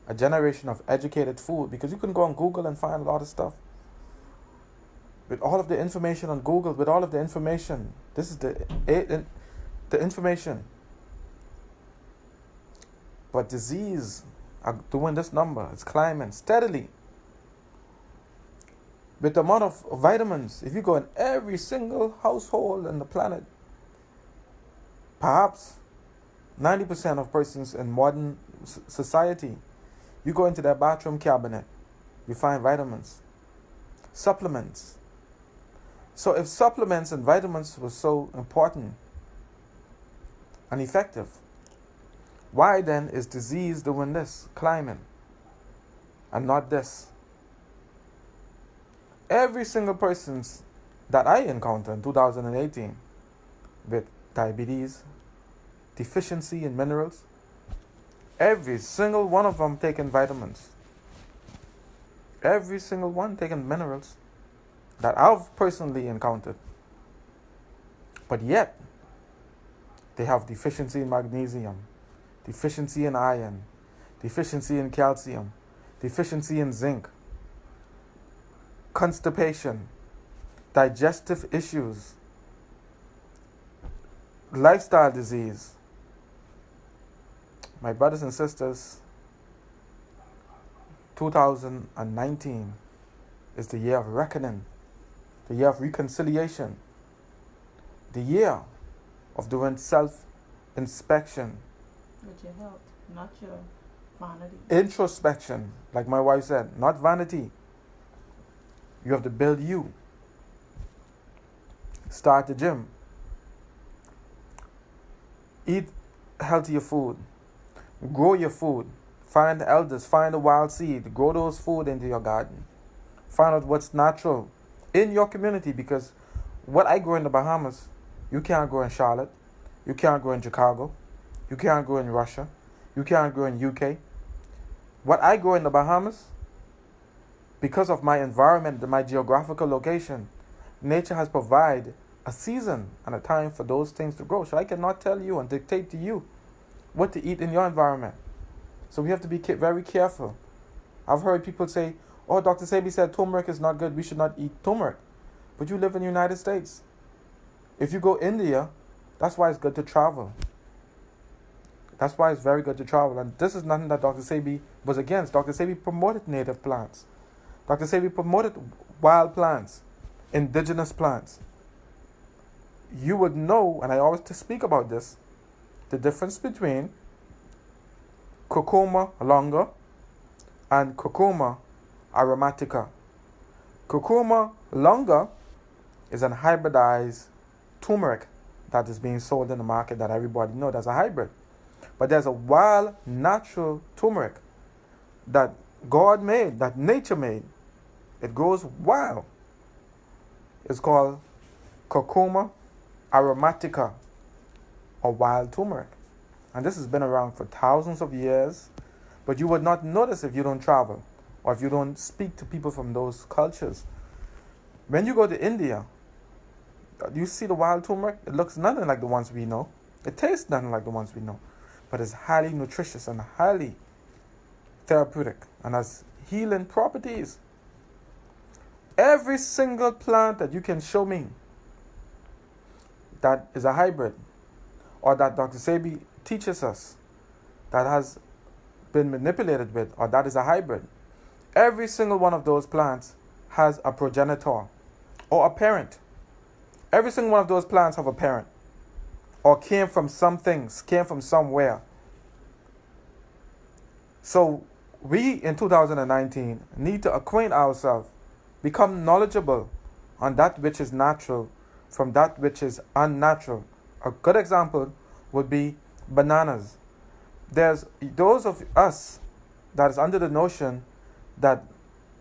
a generation of educated fool, because you can go on Google and find a lot of stuff. With all of the information on Google, with all of the information, this is the information. But disease are doing this number. It's climbing steadily. With the amount of vitamins, if you go in every single household on the planet, perhaps 90% of persons in modern society, you go into their bathroom cabinet, you find vitamins, supplements. So if supplements and vitamins were so important and effective, why then is disease doing this, climbing, and not this? Every single person that I encountered in 2018 with diabetes, deficiency in minerals, every single one of them taking vitamins. Every single one taking minerals that I've personally encountered. But yet, they have deficiency in magnesium, deficiency in iron, deficiency in calcium, deficiency in zinc, constipation, digestive issues, lifestyle disease. My brothers and sisters, 2019 is the year of reckoning, the year of reconciliation, the year of doing self-inspection. With your health, not your vanity. Introspection, like my wife said, not vanity. You have to build you. Start the gym. Eat healthier food. Grow your food. Find the elders. Find the wild seed. Grow those food into your garden. Find out what's natural in your community, because what I grow in the Bahamas, you can't grow in Charlotte. You can't grow in Chicago. You can't grow in Russia. You can't grow in UK. What I grow in the Bahamas, because of my environment, my geographical location, nature has provided a season and a time for those things to grow. So I cannot tell you and dictate to you what to eat in your environment. So we have to be very careful. I've heard people say, oh, Dr. Sebi said turmeric is not good, we should not eat turmeric. But you live in the United States. If you go India, that's why it's good to travel. That's why it's very good to travel. And this is nothing that Dr. Sebi was against. Dr. Sebi promoted native plants. Dr. Sebi promoted wild plants, indigenous plants. You would know, and I always speak about this, the difference between Curcuma longa and Curcuma aromatica. Curcuma longa is an hybridized turmeric that is being sold in the market that everybody knows as a hybrid. But there's a wild, natural turmeric that God made, that nature made. It grows wild. It's called Curcuma aromatica, or wild turmeric. And this has been around for thousands of years, but you would not notice if you don't travel or if you don't speak to people from those cultures. When you go to India, you see the wild turmeric, it looks nothing like the ones we know. It tastes nothing like the ones we know. But it's highly nutritious and highly therapeutic and has healing properties. Every single plant that you can show me that is a hybrid, or that Dr. Sebi teaches us that has been manipulated with, or that is a hybrid, every single one of those plants has a progenitor or a parent. Every single one of those plants have a parent, or came from some things, came from somewhere. So we in 2019 need to acquaint ourselves, become knowledgeable on that which is natural from that which is unnatural. A good example would be bananas. There's those of us that is under the notion that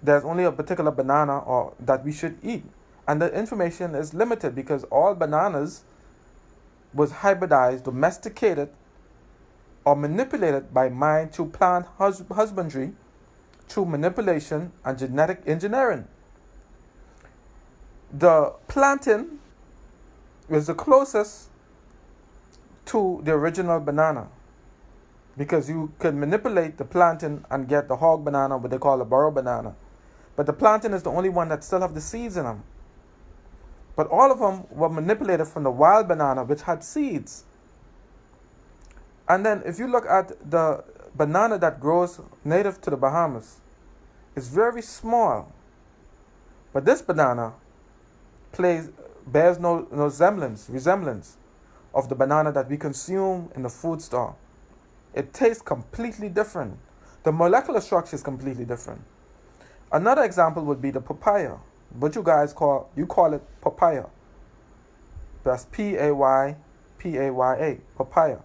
there's only a particular banana or that we should eat. And the information is limited because all bananas was hybridized, domesticated, or manipulated by man through plant husbandry, through manipulation and genetic engineering. The plantain is the closest to the original banana because you can manipulate the plantain and get the hog banana, what they call a burro banana. But the plantain is the only one that still have the seeds in them. But all of them were manipulated from the wild banana, which had seeds. And then if you look at the banana that grows native to the Bahamas, it's very small. But this banana bears no resemblance of the banana that we consume in the food store. It tastes completely different. The molecular structure is completely different. Another example would be the papaya. What you guys call it papaya. That's Paypaya, papaya.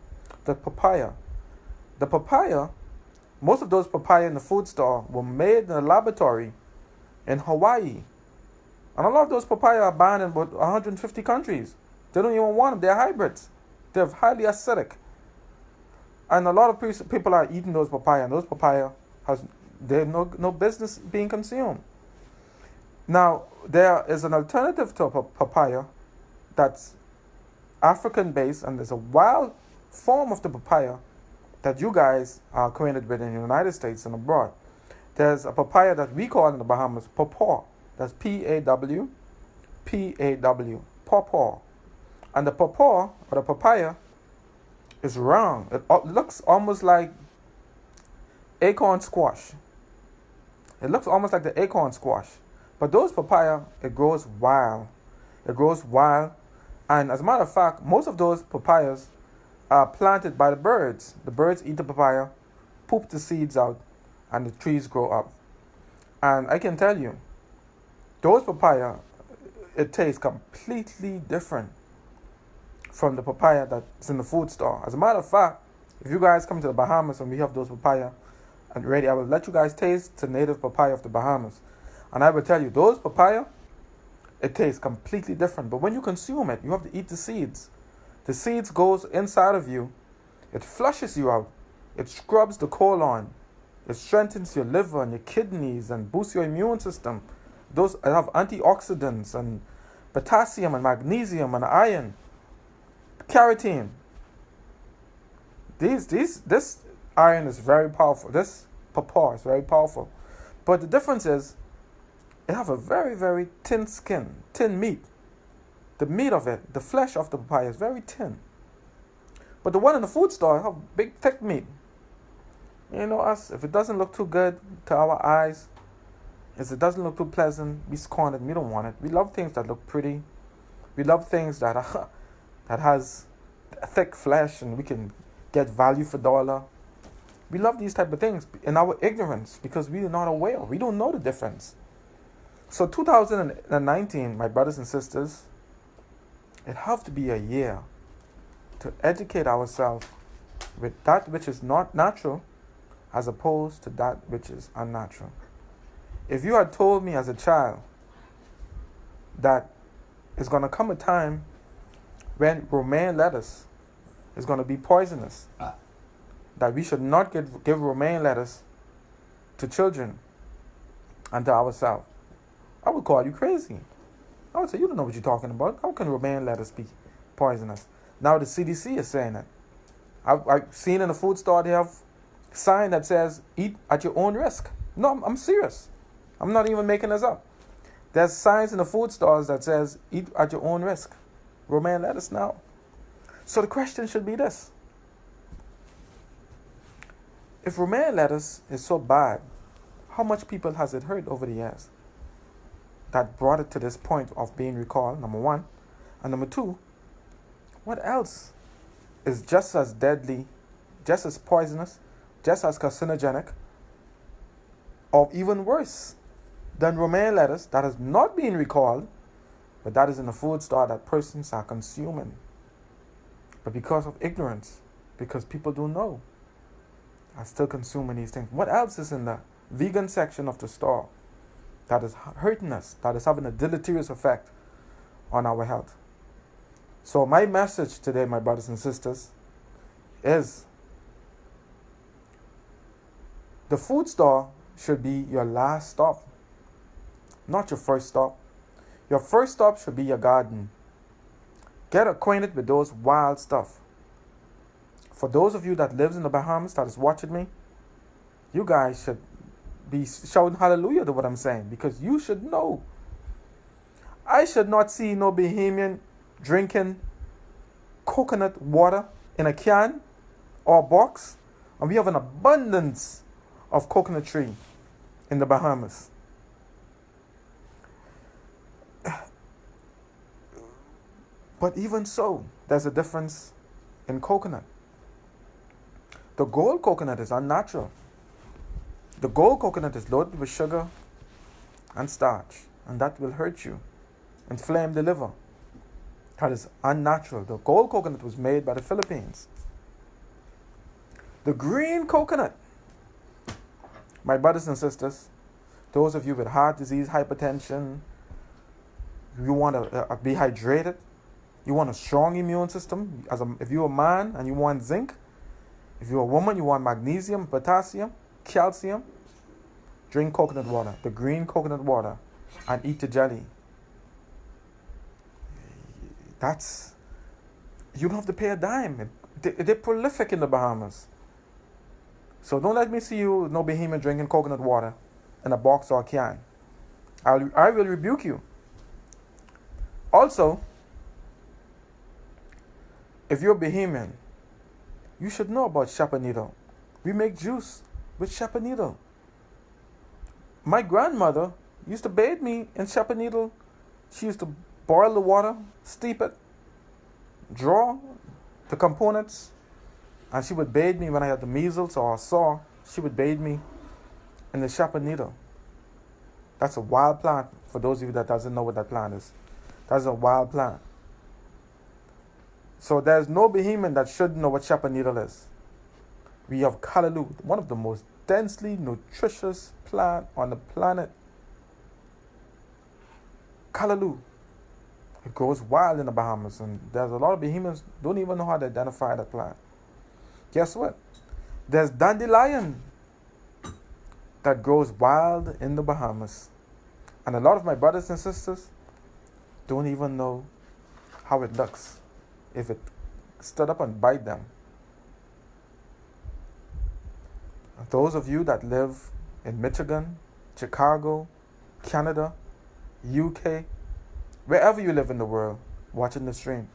The papaya, most of those papaya in the food store were made in a laboratory in Hawaii. And a lot of those papaya are banned in 150 countries. They don't even want them. They're hybrids. They're highly acidic. And a lot of people are eating those papaya, and those papaya they have no business being consumed. Now, there is an alternative to papaya that's African-based, and there's a wild form of the papaya that you guys are acquainted with in the United States and abroad. There's a papaya that we call in the Bahamas pawpaw. That's Pawpaw, pawpaw. And the pawpaw, or the papaya, is round. It looks almost like acorn squash. It looks almost like the acorn squash. But those papaya, it grows wild. It grows wild. And as a matter of fact, most of those papayas are planted by the birds. The birds eat the papaya, poop the seeds out, and the trees grow up. And I can tell you, those papaya, it tastes completely different from the papaya that's in the food store. As a matter of fact, if you guys come to the Bahamas and we have those papaya and ready, I will let you guys taste the native papaya of the Bahamas. And I will tell you, those papaya, it tastes completely different. But when you consume it, you have to eat the seeds. The seeds goes inside of you. It flushes you out. It scrubs the colon. It strengthens your liver and your kidneys and boosts your immune system. Those have antioxidants and potassium and magnesium and iron, carotene. This iron is very powerful. This papaya is very powerful. But the difference is, it have a very, very thin skin, thin meat. The meat of it, the flesh of the papaya is very thin. But the one in the food store have big, thick meat. You know us, if it doesn't look too good to our eyes, if it doesn't look too pleasant, we scorn it. We don't want it. We love things that look pretty. We love things that are, that has thick flesh and we can get value for dollar. We love these type of things in our ignorance because we are not aware. We don't know the difference. So 2019, my brothers and sisters, it have to be a year to educate ourselves with that which is not natural as opposed to that which is unnatural. If you had told me as a child that it's going to come a time when romaine lettuce is going to be poisonous, that we should not give romaine lettuce to children and to ourselves, I would call you crazy. I would say, you don't know what you're talking about. How can romaine lettuce be poisonous? Now the CDC is saying it. I've seen in the food store they have a sign that says, eat at your own risk. No, I'm serious. I'm not even making this up. There's signs in the food stores that says, eat at your own risk. Romaine lettuce now. So the question should be this. If romaine lettuce is so bad, how much people has it hurt over the years that brought it to this point of being recalled, number one? And number two, what else is just as deadly, just as poisonous, just as carcinogenic, or even worse than romaine lettuce that is not being recalled, but that is in the food store that persons are consuming? But because of ignorance, because people don't know, are still consuming these things. What else is in the vegan section of the store that is hurting us, that is having a deleterious effect on our health? So my message today, my brothers and sisters, is the food store should be your last stop, not your first stop. Your first stop should be your garden. Get acquainted with those wild stuff. For those of you that lives in the Bahamas that is watching me, you guys should be shouting hallelujah to what I'm saying, because you should know. I should not see no Bahamian drinking coconut water in a can or a box, and we have an abundance of coconut tree in the Bahamas. But even so, there's a difference in coconut. The gold coconut is unnatural. The gold coconut is loaded with sugar and starch, and that will hurt you, inflame the liver. That is unnatural. The gold coconut was made by the Philippines. The green coconut, my brothers and sisters, those of you with heart disease, hypertension, you want to be hydrated, you want a strong immune system. If you're a man and you want zinc, if you're a woman, you want magnesium, potassium, calcium, drink coconut water, the green coconut water, and eat the jelly. You don't have to pay a dime. They're prolific in the Bahamas. So don't let me see you, no Bahamian, drinking coconut water in a box or a can. I will rebuke you. Also, if you're Bahamian, you should know about shepherd needle. We make juice with shepherd needle. My grandmother used to bathe me in shepherd needle. She used to boil the water, steep it, draw the components, and she would bathe me when I had the measles or a sore. She would bathe me in the shepherd needle. That's a wild plant, for those of you that doesn't know what that plant is. That's a wild plant. So there's no Bahamian that should know what shepherd needle is. We have callaloo, one of the most densely nutritious plant on the planet. Callaloo. It grows wild in the Bahamas, and there's a lot of Bahamians don't even know how to identify that plant. Guess what? There's dandelion. that grows wild in the Bahamas. And a lot of my brothers and sisters don't even know how it looks if it stood up and bite them. Those of you that live in Michigan, Chicago, Canada, UK, wherever you live in the world, watching the stream,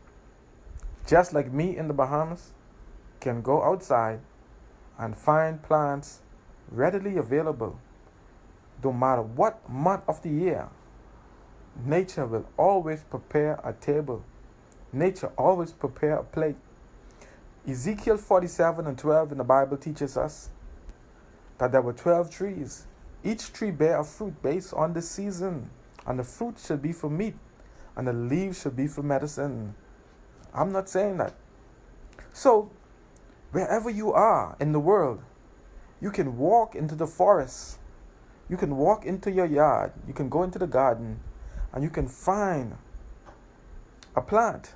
just like me in the Bahamas, can go outside and find plants readily available. No matter what month of the year, nature will always prepare a table. Nature always prepare a plate. Ezekiel 47:12 in the Bible teaches us that there were 12 trees. Each tree bear a fruit based on the season, and the fruit should be for meat, and the leaves should be for medicine. I'm not saying that. So, wherever you are in the world, you can walk into the forest, you can walk into your yard, you can go into the garden, and you can find a plant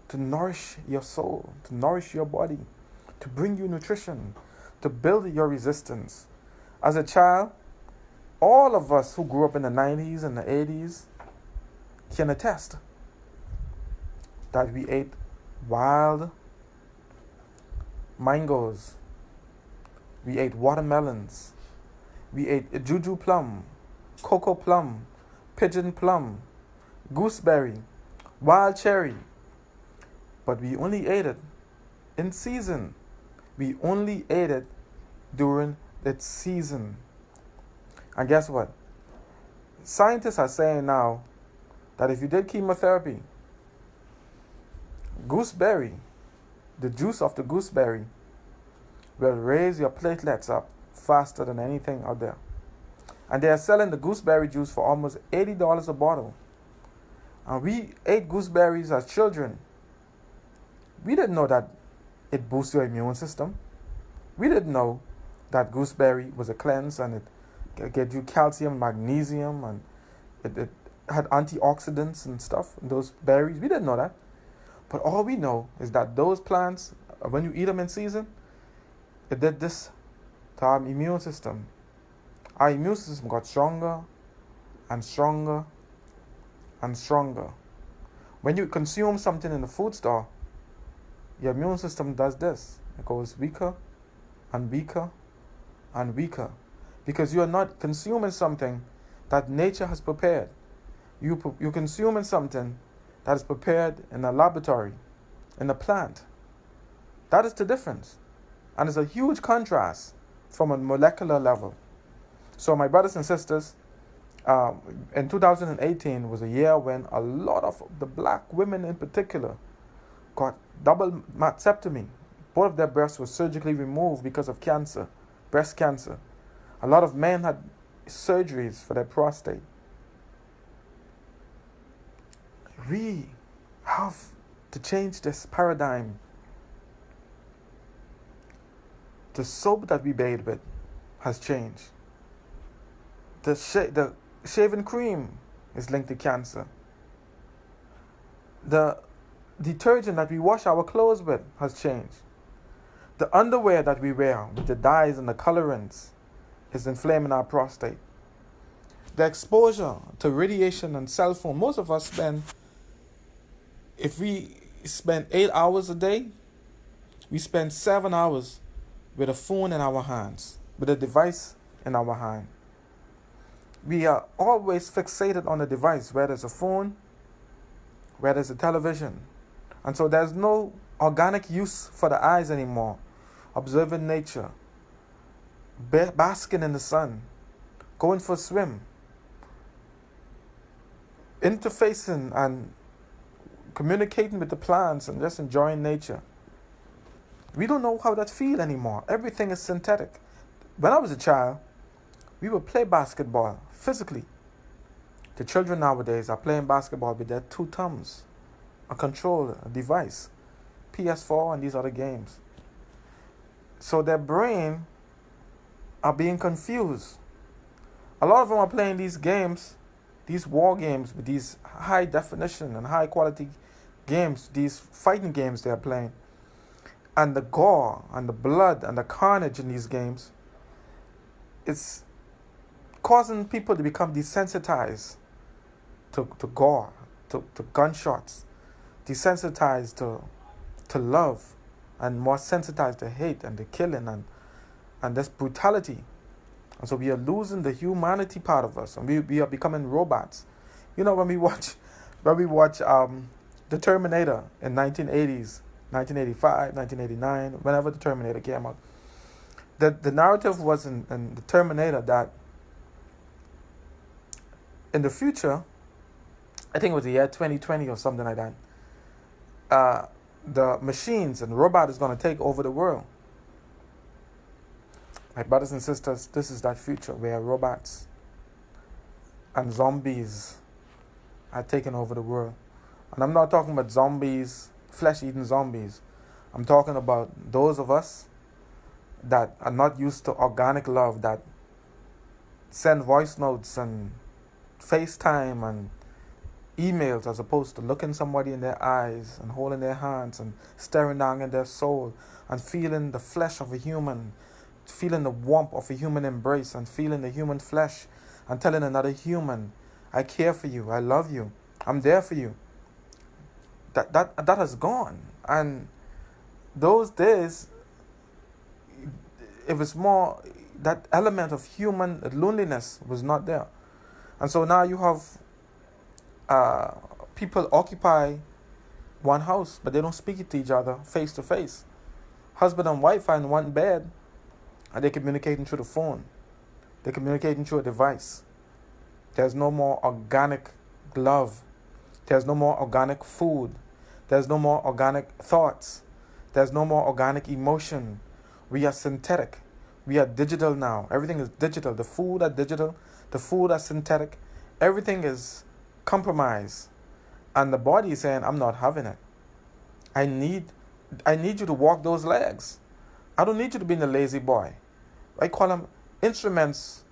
to nourish your soul, to nourish your body, to bring you nutrition, to build your resistance. As a child, all of us who grew up in the 90s and the 80s can attest that we ate wild mangoes, we ate watermelons, we ate juju plum, cocoa plum, pigeon plum, gooseberry, wild cherry, but we only ate it in season. We only ate it during its season. And guess what? Scientists are saying now that if you did chemotherapy, gooseberry, the juice of the gooseberry, will raise your platelets up faster than anything out there. And they are selling the gooseberry juice for almost $80 a bottle. And we ate gooseberries as children. We didn't know that it boosts your immune system. We didn't know that gooseberry was a cleanse and it gave you calcium, magnesium, and it had antioxidants and stuff in those berries. We didn't know that. But all we know is that those plants, when you eat them in season, it did this to our immune system. Our immune system got stronger and stronger and stronger. When you consume something in the food store, your immune system does this. It goes weaker and weaker and weaker because you are not consuming something that nature has prepared. You're consuming something that is prepared in a laboratory, in a plant. That is the difference. And it's a huge contrast from a molecular level. So my brothers and sisters, in 2018 was a year when a lot of the black women in particular got double mastectomy. Both of their breasts were surgically removed because of cancer, breast cancer. A lot of men had surgeries for their prostate. We have to change this paradigm. The soap that we bathe with has changed. The shaving cream is linked to cancer. The detergent that we wash our clothes with has changed. The underwear that we wear with the dyes and the colorants is inflaming our prostate. The exposure to radiation and cell phone, most of us spend, if we spend 8 hours a day, we spend 7 hours with a phone in our hands, with a device in our hand. We are always fixated on the device, whether it's a phone, whether it's a television. And so there's no organic use for the eyes anymore. Observing nature, basking in the sun, going for a swim, interfacing and communicating with the plants and just enjoying nature. We don't know how that feels anymore. Everything is synthetic. When I was a child, we would play basketball physically. The children nowadays are playing basketball with their 2 thumbs, a controller, a device, PS4 and these other games. So their brain are being confused. A lot of them are playing these games, these war games with these high definition and high quality games, these fighting games they are playing. And the gore and the blood and the carnage in these games it's causing people to become desensitized to gore, to gunshots, desensitized to love, and more sensitized to hate and the killing and this brutality. And so we are losing the humanity part of us, and we are becoming robots. You know, when we watch the Terminator in 1980s, 1985, 1989, whenever the Terminator came out, the narrative was in the Terminator that in the future, I think it was the year 2020 or something like that, the machines and robots is going to take over the world. My brothers and sisters, this is that future where robots and zombies are taking over the world. And I'm not talking about zombies, flesh-eating zombies. I'm talking about those of us that are not used to organic love, that send voice notes and FaceTime and emails as opposed to looking somebody in their eyes and holding their hands and staring down in their soul and feeling the flesh of a human, feeling the warmth of a human embrace and feeling the human flesh and telling another human, I care for you, I love you, I'm there for you. That has gone. And those days, it was more, that element of human loneliness was not there. And so now you have people occupy one house, but they don't speak to each other face to face. Husband and wife are in one bed, and they're communicating through the phone. They're communicating through a device. There's no more organic love. There's no more organic food. There's no more organic thoughts. There's no more organic emotion. We are synthetic. We are digital now. Everything is digital. The food are digital. The food are synthetic. Everything is compromised. And the body is saying, I'm not having it. I need you to walk those legs. I don't need you to be a lazy boy. I call them instruments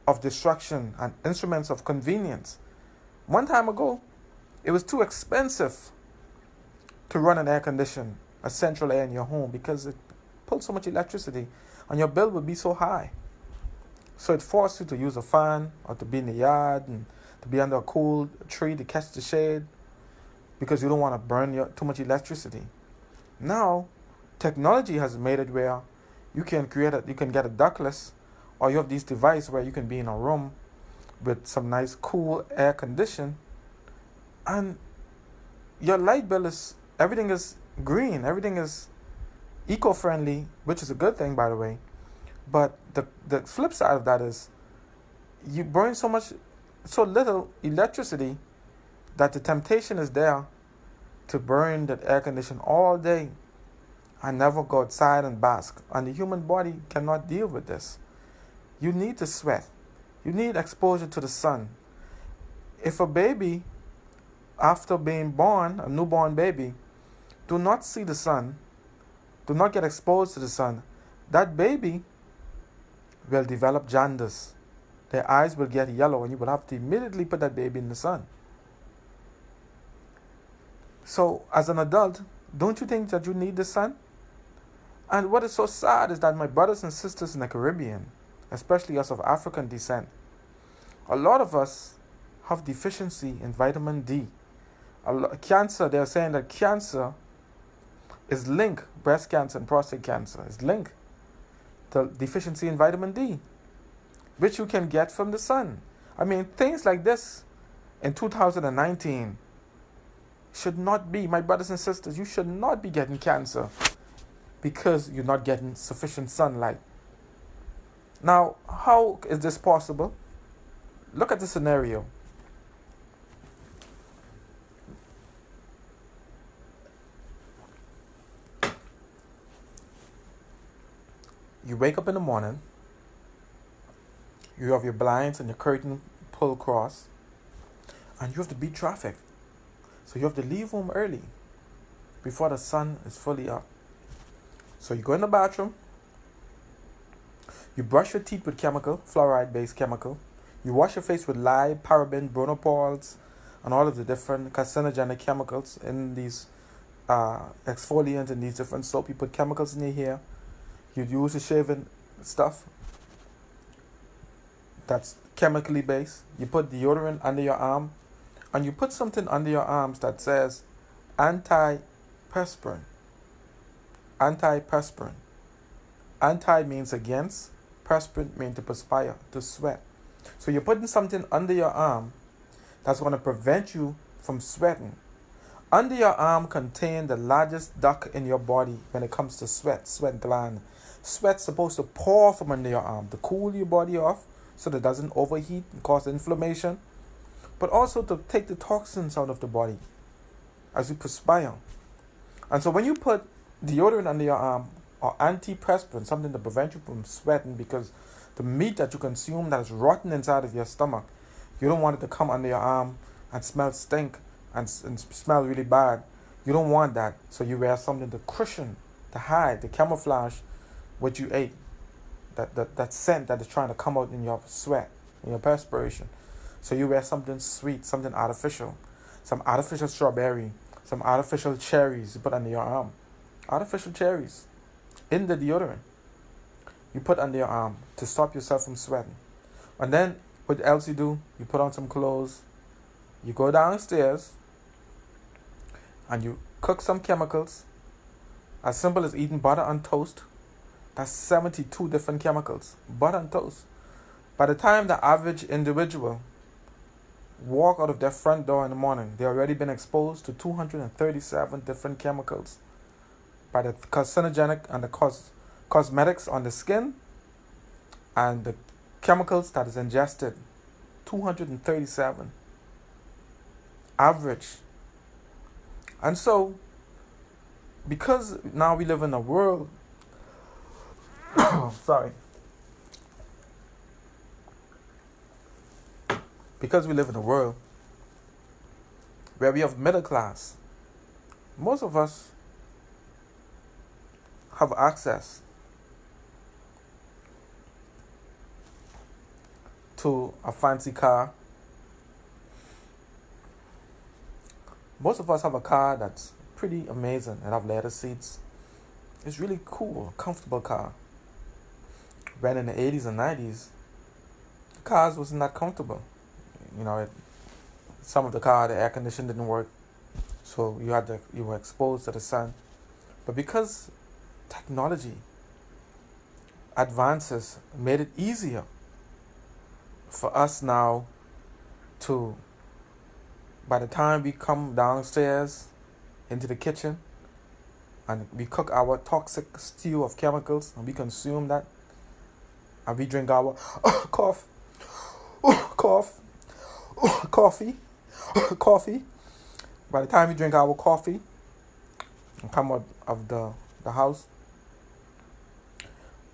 of destruction and instruments of convenience. One time ago, it was too expensive to run an air condition, a central air in your home, because it pulls so much electricity and your bill would be so high. So it forced you to use a fan or to be in the yard and to be under a cool tree to catch the shade because you don't want to burn too much electricity. Now, technology has made it where you can get a ductless, or you have these devices where you can be in a room with some nice cool air condition, and your light bill everything is green, everything is eco-friendly, which is a good thing, by the way. But the flip side of that is you burn so little electricity that the temptation is there to burn that air condition all day and never go outside and bask. And the human body cannot deal with this. You need to sweat. You need exposure to the sun. If a baby, after being born, a newborn baby, do not see the sun, do not get exposed to the sun, that baby will develop jaundice. Their eyes will get yellow and you will have to immediately put that baby in the sun. So, as an adult, don't you think that you need the sun? And what is so sad is that my brothers and sisters in the Caribbean, especially us of African descent, a lot of us have deficiency in vitamin D. Cancer, they're saying that cancer is linked, breast cancer and prostate cancer is linked to deficiency in vitamin D, which you can get from the sun. I mean, things like this in 2019 should not be, my brothers and sisters, you should not be getting cancer because you're not getting sufficient sunlight. Now, how is this possible? Look at the scenario. You wake up in the morning, you have your blinds and your curtain pulled across, and you have to beat traffic. So you have to leave home early before the sun is fully up. So you go in the bathroom, you brush your teeth with fluoride-based chemical. You wash your face with lye, paraben, bromopols, and all of the different carcinogenic chemicals in these exfoliants and these different soap. You put chemicals in your hair. You use the shaving stuff. that's chemically based. You put deodorant under your arm, and you put something under your arms that says antiperspirant. Antiperspirant. Anti means against, perspirant means to perspire, to sweat. So you're putting something under your arm that's going to prevent you from sweating. Under your arm contains the largest duct in your body when it comes to sweat gland. Sweat's supposed to pour from under your arm to cool your body off so that it doesn't overheat and cause inflammation, but also to take the toxins out of the body as you perspire. And so when you put deodorant under your arm or antiperspirant, something to prevent you from sweating because the meat that you consume that is rotten inside of your stomach, you don't want it to come under your arm and stink and smell really bad. You don't want that. So you wear something to cushion, to hide, to camouflage what you ate. That scent that is trying to come out in your sweat, in your perspiration. So you wear something sweet, something artificial. Some artificial strawberry, some artificial cherries you put under your arm. Artificial cherries in the deodorant you put under your arm to stop yourself from sweating. And then what else you do? You put on some clothes, you go downstairs, and you cook some chemicals. As simple as eating butter on toast. That's 72 different chemicals. Butter on toast. By the time the average individual walk out of their front door in the morning, they already been exposed to 237 different chemicals by the carcinogenic and the cosmetics on the skin and the chemicals that is ingested. 237 average. And so because now we live in a world because we live in a world where we have middle class, most of us have access to a fancy car. Most of us have a car that's pretty amazing and have leather seats. It's really cool, comfortable car. When in the 80s and 90s, the cars wasn't that comfortable. Some of the car, the air conditioning didn't work, so you were exposed to the sun. But because technology advances made it easier for us now to, by the time we come downstairs into the kitchen and we cook our toxic stew of chemicals and we consume that and we drink our coffee. By the time we drink our coffee and come out of the house,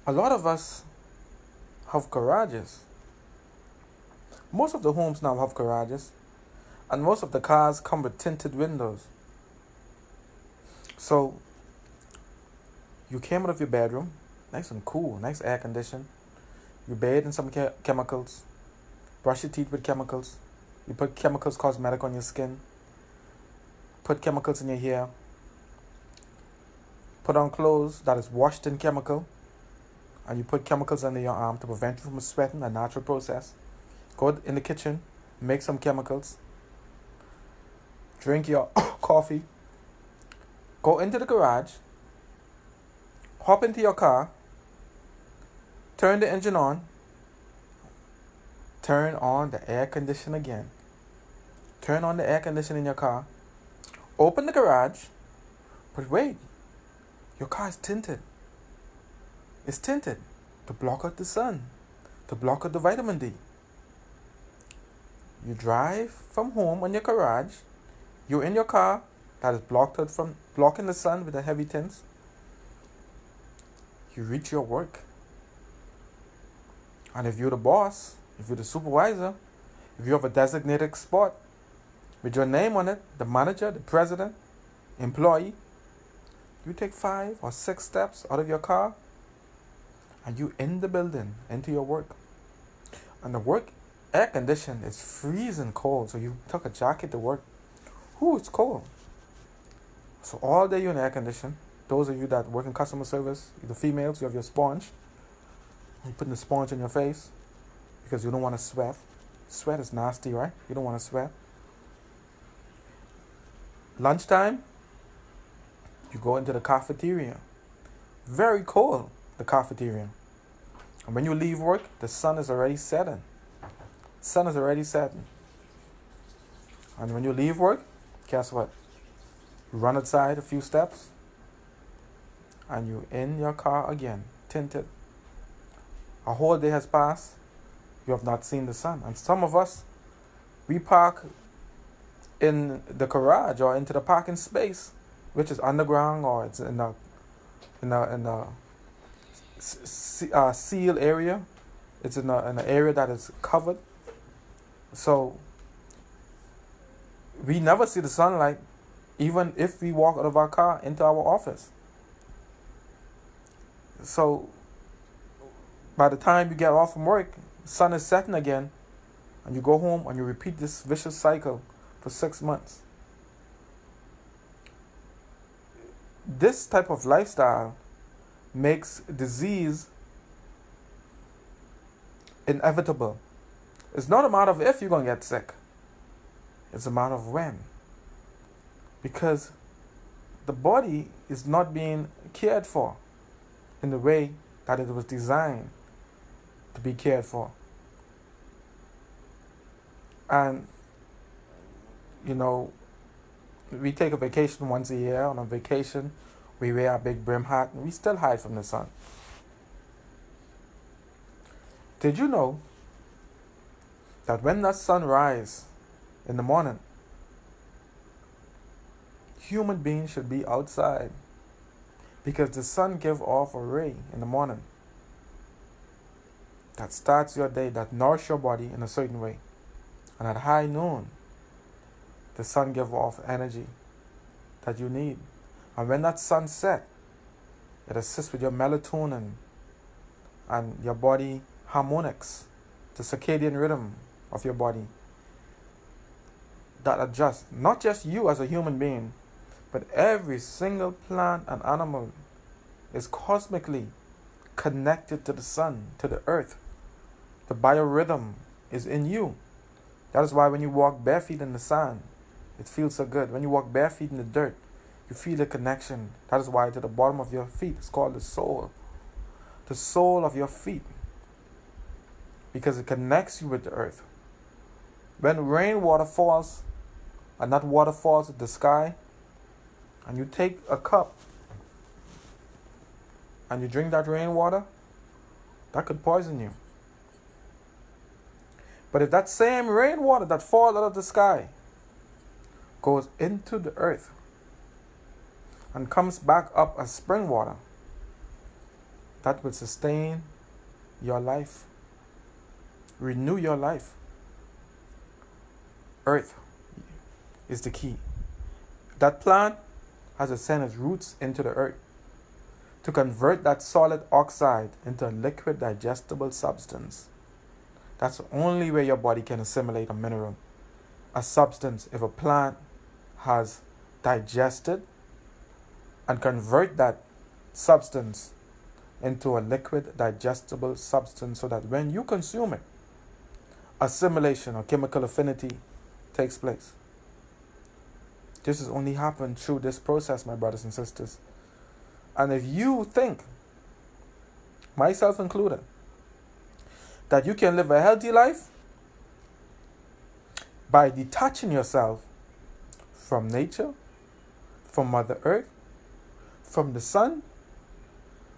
a lot of us have garages. Most of the homes now have garages, and most of the cars come with tinted windows. So you came out of your bedroom, nice and cool, nice air condition. You bathe in some chemicals, brush your teeth with chemicals. You put chemicals, cosmetic on your skin, put chemicals in your hair, put on clothes that is washed in chemical, and you put chemicals under your arm to prevent you from sweating, a natural process. Go in the kitchen, make some chemicals, drink your coffee, go into the garage, hop into your car, turn the engine on, turn on the air conditioner again. Turn on the air conditioner in your car, open the garage, but wait, your car is tinted. It's tinted to block out the sun, to block out the vitamin D. You drive from home on your garage, you're in your car that is blocked out from blocking the sun with the heavy tints. You reach your work. And if you're the boss, if you're the supervisor, if you have a designated spot with your name on it, the manager, the president, employee, you take 5 or 6 steps out of your car and you in the building, into your work. And the work air condition is freezing cold, so you took a jacket to work. It's cold. So all day you're in air condition. Those of you that work in customer service, the females, you have your sponge. You're putting the sponge on your face. because you don't want to sweat. Sweat is nasty, right? You don't want to sweat. Lunchtime, you go into the cafeteria. Very cold, the cafeteria. And when you leave work, the sun is already setting. Sun is already setting. And when you leave work, guess what? You run outside a few steps, and you're in your car again, tinted. A whole day has passed. You have not seen the sun. And some of us, we park in the garage or into the parking space, which is underground or it's in a sealed area. It's in an area that is covered. So we never see the sunlight, even if we walk out of our car into our office. So by the time you get off from work, the sun is setting again, and you go home and you repeat this vicious cycle for 6 months. This type of lifestyle makes disease inevitable. It's not a matter of if you're going to get sick. It's a matter of when. Because the body is not being cared for in the way that it was designed to be cared for. And, we take a vacation once a year. On a vacation, we wear our big brim hat and we still hide from the sun. Did you know that when the sun rises in the morning, human beings should be outside? Because the sun gives off a ray in the morning that starts your day, that nourishes your body in a certain way. And at high noon, the sun gives off energy that you need. And when that sun sets, it assists with your melatonin and your body harmonics, the circadian rhythm of your body that adjusts, not just you as a human being, but every single plant and animal is cosmically connected to the sun, to the earth. The biorhythm is in you. That is why when you walk barefoot in the sand, it feels so good. When you walk barefoot in the dirt, you feel the connection. That is why to the bottom of your feet is called the soul. The soul of your feet. Because it connects you with the earth. When rainwater falls, and that water falls at the sky, and you take a cup and you drink that rainwater, that could poison you. But if that same rainwater that falls out of the sky goes into the earth and comes back up as spring water, that will sustain your life, renew your life. Earth is the key. That plant has to send its roots into the earth to convert that solid oxide into a liquid digestible substance. That's the only way your body can assimilate a mineral, a substance. If a plant has digested and convert that substance into a liquid digestible substance, so that when you consume it, assimilation or chemical affinity takes place. This has only happened through this process, my brothers and sisters. And if you think, myself included, that you can live a healthy life by detaching yourself from nature, from Mother Earth, from the sun,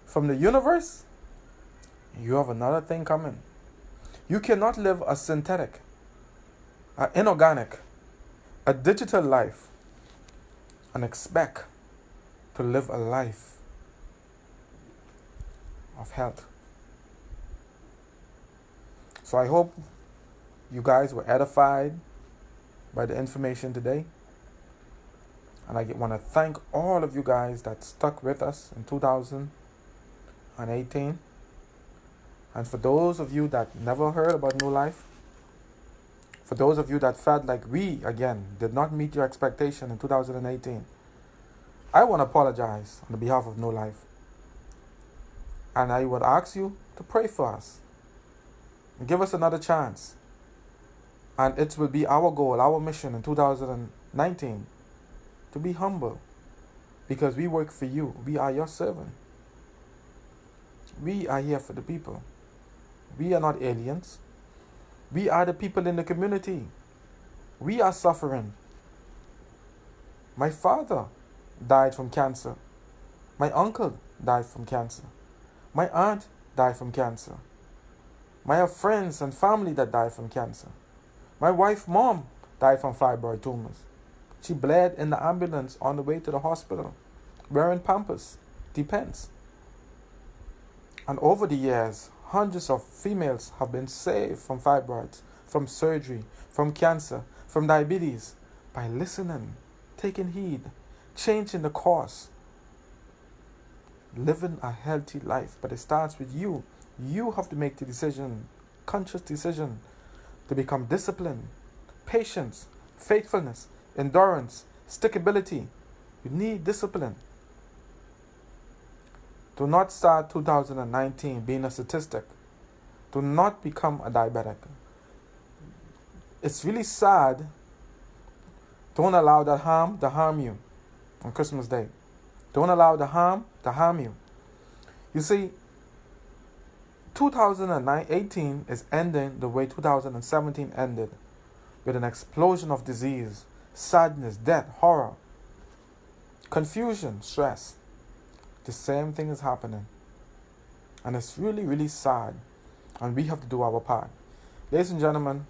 from the universe, you have another thing coming. You cannot live a synthetic, an inorganic, a digital life and expect to live a life of health. So I hope you guys were edified by the information today. And I want to thank all of you guys that stuck with us in 2018. And for those of you that never heard about New Life, for those of you that felt like we, again, did not meet your expectation in 2018, I want to apologize on behalf of New Life. And I would ask you to pray for us. Give us another chance. And it will be our goal, our mission in 2019 to be humble, because we work for you. We are your servant. We are here for the people. We are not aliens. We are the people in the community. We are suffering. My father died from cancer. My uncle died from cancer. My aunt died from cancer. I have friends and family that died from cancer. My wife's mom died from fibroid tumors. She bled in the ambulance on the way to the hospital, wearing pampers, depends. And over the years, hundreds of females have been saved from fibroids, from surgery, from cancer, from diabetes, by listening, taking heed, changing the course, living a healthy life. But it starts with you. You have to make the decision, conscious decision, to become disciplined, patience, faithfulness, endurance, stickability. You need discipline. Do not start 2019 being a statistic. Do not become a diabetic. It's really sad. Don't allow that harm to harm you on Christmas Day. Don't allow the harm to harm you. You see, 2018 is ending the way 2017 ended, with an explosion of disease, sadness, death, horror, confusion, stress. The same thing is happening. And it's really, really sad. And we have to do our part. Ladies and gentlemen,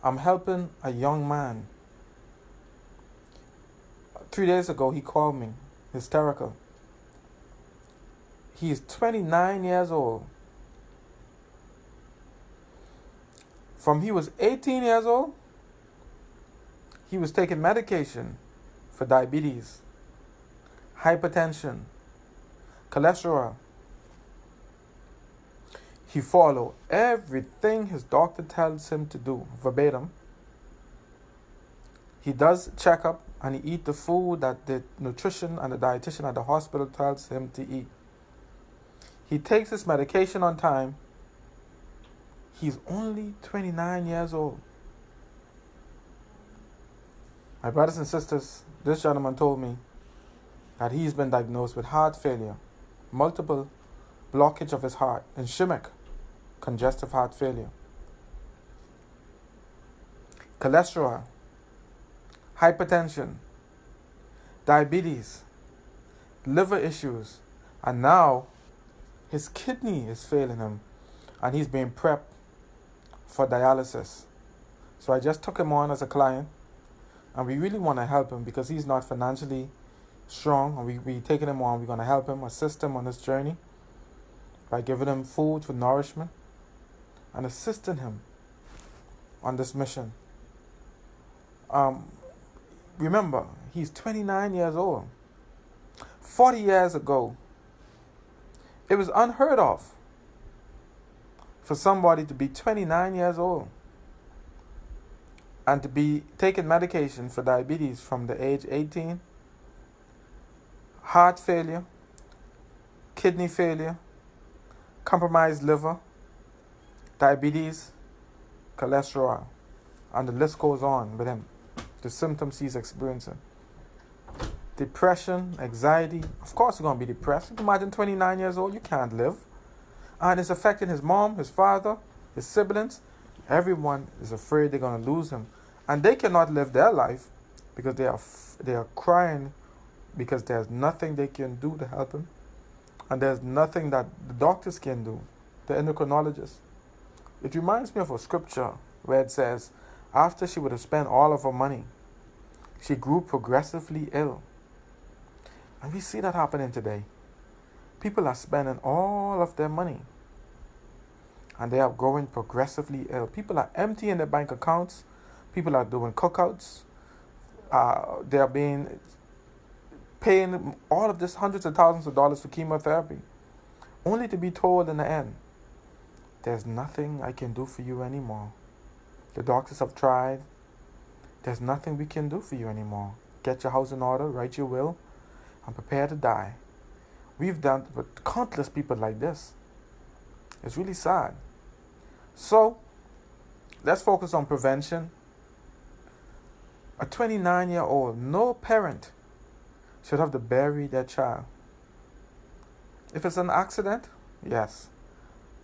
I'm helping a young man. 3 days ago, he called me, hysterical. He is 29 years old. From he was 18 years old, he was taking medication for diabetes, hypertension, cholesterol. He followed everything his doctor tells him to do, verbatim. He does checkup and he eats the food that the nutrition and the dietitian at the hospital tells him to eat. He takes his medication on time. He's only 29 years old. My brothers and sisters, this gentleman told me that he's been diagnosed with heart failure, multiple blockage of his heart, ischemic, congestive heart failure, cholesterol, hypertension, diabetes, liver issues, and now his kidney is failing him and he's being prepped for dialysis. So I just took him on as a client, and we really want to help him because he's not financially strong, and we taking him on. We're going to help him, assist him on this journey by giving him food for nourishment and assisting him on this mission. Remember, he's 29 years old. 40 years ago, it was unheard of for somebody to be 29 years old and to be taking medication for diabetes from the age 18, heart failure, kidney failure, compromised liver, diabetes, cholesterol, and the list goes on with him, the symptoms he's experiencing. Depression, anxiety. Of course you're going to be depressed. Imagine 29 years old, you can't live. And it's affecting his mom, his father, his siblings. Everyone is afraid they're going to lose him. And they cannot live their life because they are crying because there's nothing they can do to help him. And there's nothing that the doctors can do, the endocrinologists. It reminds me of a scripture where it says, after she would have spent all of her money, she grew progressively ill. And we see that happening today. People are spending all of their money and they are growing progressively ill. People are emptying their bank accounts. People are doing cookouts. They are paying all of this hundreds of thousands of dollars for chemotherapy, only to be told in the end, there's nothing I can do for you anymore. The doctors have tried. There's nothing we can do for you anymore. Get your house in order, write your will, and prepare to die. We've done with countless people like this. It's really sad. So, let's focus on prevention. A 29-year-old, no parent should have to bury their child. If it's an accident, yes.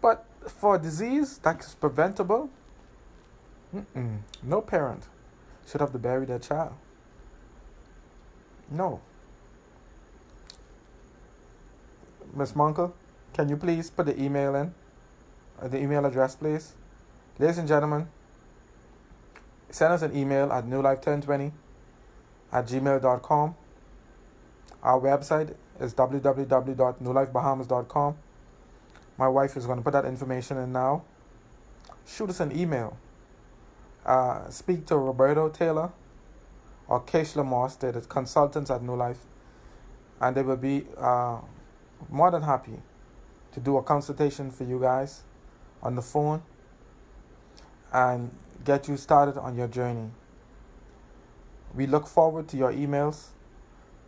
But for a disease that's preventable, no parent should have to bury their child. No. Ms. Moncur, can you please put the email in? The email address, please. Ladies and gentlemen, send us an email at newlife1020@gmail.com. Our website is www.newlifebahamas.com. My wife is going to put that information in now. Shoot us an email. Speak to Roberto Taylor or Keishla Moss, they're the consultants at New Life, and they will be more than happy to do a consultation for you guys on the phone and get you started on your journey. We look forward to your emails.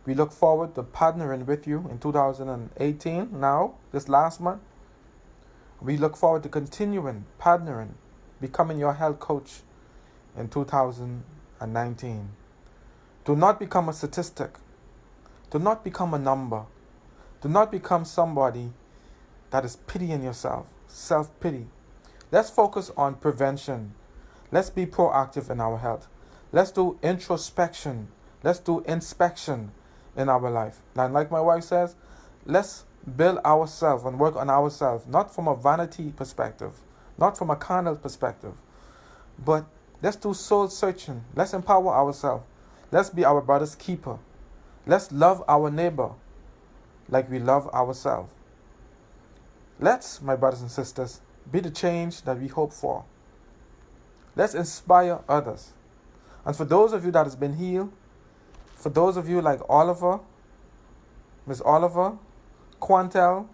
We look forward to partnering with you in 2018 now, this last month. We look forward to continuing partnering, becoming your health coach in 2019. Do not become a statistic. Do not become a number. Do not become somebody that is pitying yourself, self-pity. Let's focus on prevention. Let's be proactive in our health. Let's do introspection. Let's do inspection in our life. And like my wife says, let's build ourselves and work on ourselves, not from a vanity perspective, not from a carnal perspective, but let's do soul searching. Let's empower ourselves. Let's be our brother's keeper. Let's love our neighbor like we love ourselves. Let's, my brothers and sisters, be the change that we hope for. Let's inspire others. And for those of you that has been healed, for those of you like Oliver, Miss Oliver, Quantel,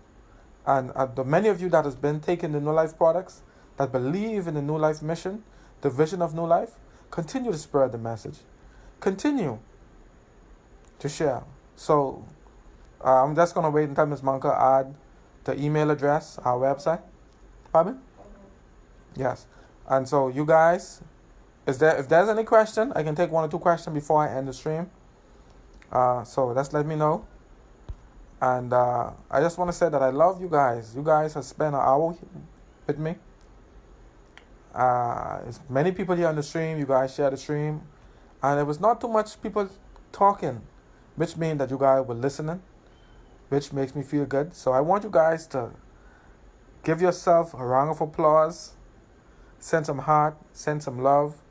and the many of you that has been taking the New Life products, that believe in the New Life mission, the vision of New Life, continue to spread the message. Continue to share. So I'm just going to wait until Ms. Moncur add the email address, our website. Pardon? Yes. And so you guys, if there's any question, I can take one or two questions before I end the stream. So just let me know. And I just want to say that I love you guys. You guys have spent an hour with me. Many people here on the stream. You guys share the stream. And there was not too much people talking, which means that you guys were listening, which makes me feel good. So I want you guys to give yourself a round of applause, send some heart, send some love.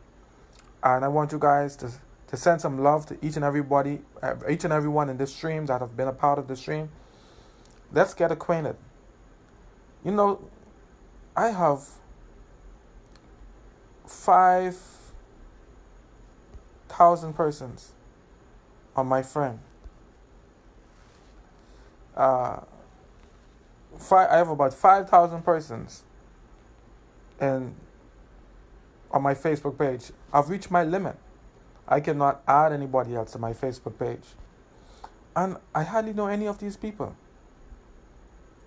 And I want you guys to send some love to each and everyone in this stream that have been a part of the stream. Let's get acquainted. You know, I have 5,000 persons on my friend. I have about 5,000 persons on my Facebook page. I've reached my limit. I cannot add anybody else to my Facebook page. And I hardly know any of these people.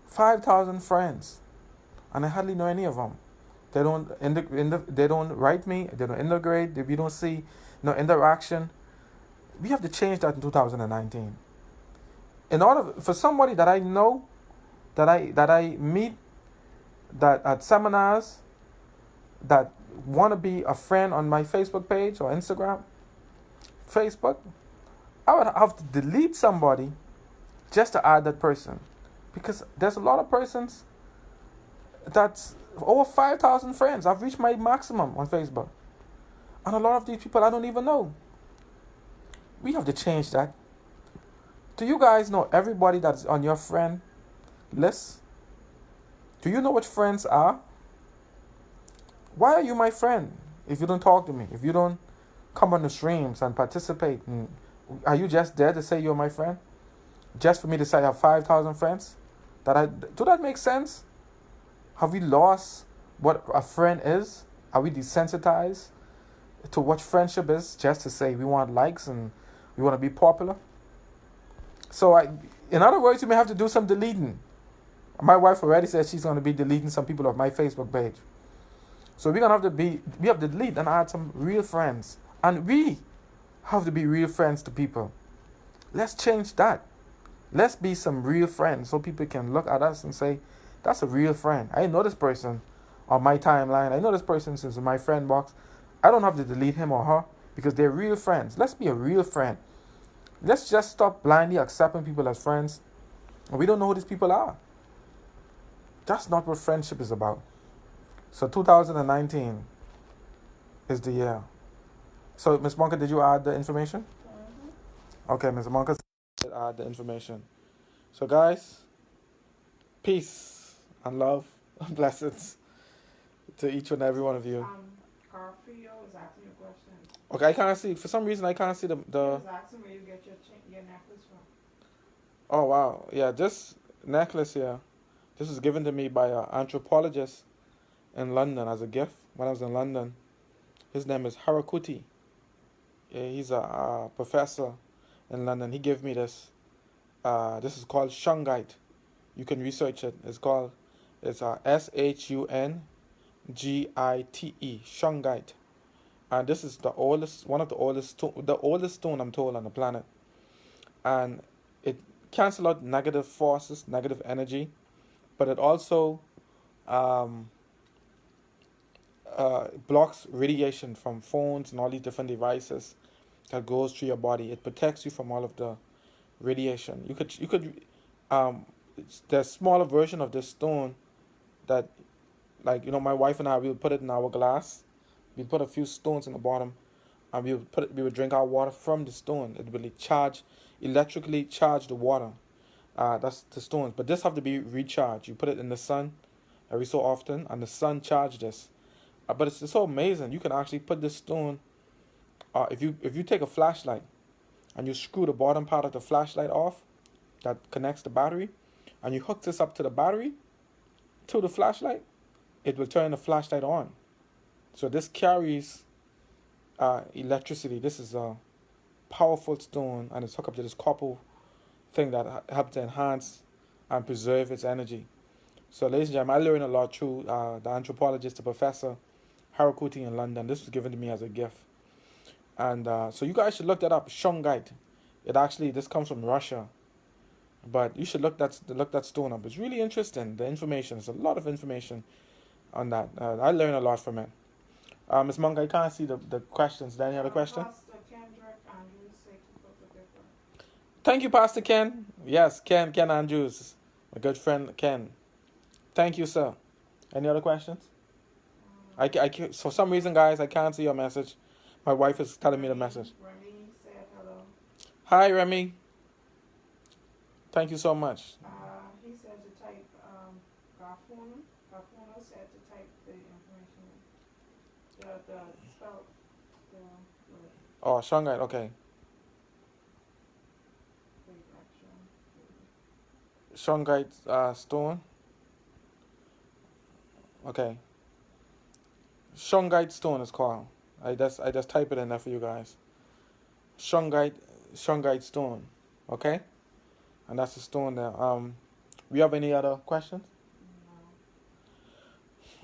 5,000 friends. And I hardly know any of them. They don't they don't write me. They don't integrate. We don't see no interaction. We have to change that in 2019. In order for somebody that I know, that I meet, that at seminars, that want to be a friend on my Facebook page or Instagram, Facebook, I would have to delete somebody just to add that person, because there's a lot of persons that's over 5,000 friends. I've reached my maximum on Facebook, and a lot of these people I don't even know. We have to change that. Do you guys know everybody that's on your friend list? Do you know what friends are? Why are you my friend if you don't talk to me? If you don't come on the streams and participate? Are you just there to say you're my friend? Just for me to say I have 5,000 friends? Do that make sense? Have we lost what a friend is? Are we desensitized to what friendship is just to say we want likes and we want to be popular? So in other words, you may have to do some deleting. My wife already said she's going to be deleting some people off my Facebook page. So we're going to we have to delete and add some real friends. And we have to be real friends to people. Let's change that. Let's be some real friends so people can look at us and say, that's a real friend. I know this person on my timeline. I know this person since in my friend box. I don't have to delete him or her because they're real friends. Let's be a real friend. Let's just stop blindly accepting people as friends. And we don't know who these people are. That's not what friendship is about. So 2019 is the year. So Ms. Moncur, did you add the information? Okay, Ms. Moncur did add the information. So guys, peace and love and blessings to each and every one of you. Garfield is asking you a question. Okay, I can't see. For some reason, I can't see the. He's asking where you get your necklace from. Oh wow, yeah, this necklace here, this was given to me by an anthropologist in London as a gift when I was in London. His name is Harakuti. Yeah, he's a professor in London. He gave me this. This is called shungite. You can research it. It's SHUNGITE, shungite. And this is one of the oldest stone I'm told on the planet. And it cancels out negative forces, negative energy, but it also blocks radiation from phones and all these different devices that goes through your body. It protects you from all of the radiation. You could there's smaller version of this stone that, like, my wife and I, we would put it in our glass. We put a few stones in the bottom, and we would drink our water from the stone. It would electrically charge the water. That's the stones. But this have to be recharged. You put it in the sun every so often, and the sun charge this. But it's so amazing. You can actually put this stone. If you take a flashlight and you screw the bottom part of the flashlight off, that connects the battery, and you hook this up to the battery, to the flashlight, it will turn the flashlight on. So this carries electricity. This is a powerful stone, and it's hooked up to this copper thing that helps to enhance and preserve its energy. So ladies and gentlemen, I learned a lot through the anthropologist, the professor, Harakuti in London. This was given to me as a gift. And so you guys should look that up, shungite. This comes from Russia. But you should look that stone up. It's really interesting, the information. There's a lot of information on that. I learned a lot from it. Ms. Moncur, I can't see the questions. Is there any other question? Thank you, Pastor Ken. Yes, Ken Andrews. My good friend Ken. Thank you, sir. Any other questions? For some reason, guys, I can't see your message. My wife is telling me the message. Remy said hello. Hi, Remy. Thank you so much. He said to type Garfuno. Garfuno said to type the information in. The spell. Oh, shungite, okay. Shungite stone. Okay. Shungite stone is called. I just type it in there for you guys. Shungite stone. Okay? And that's the stone there. We have any other questions?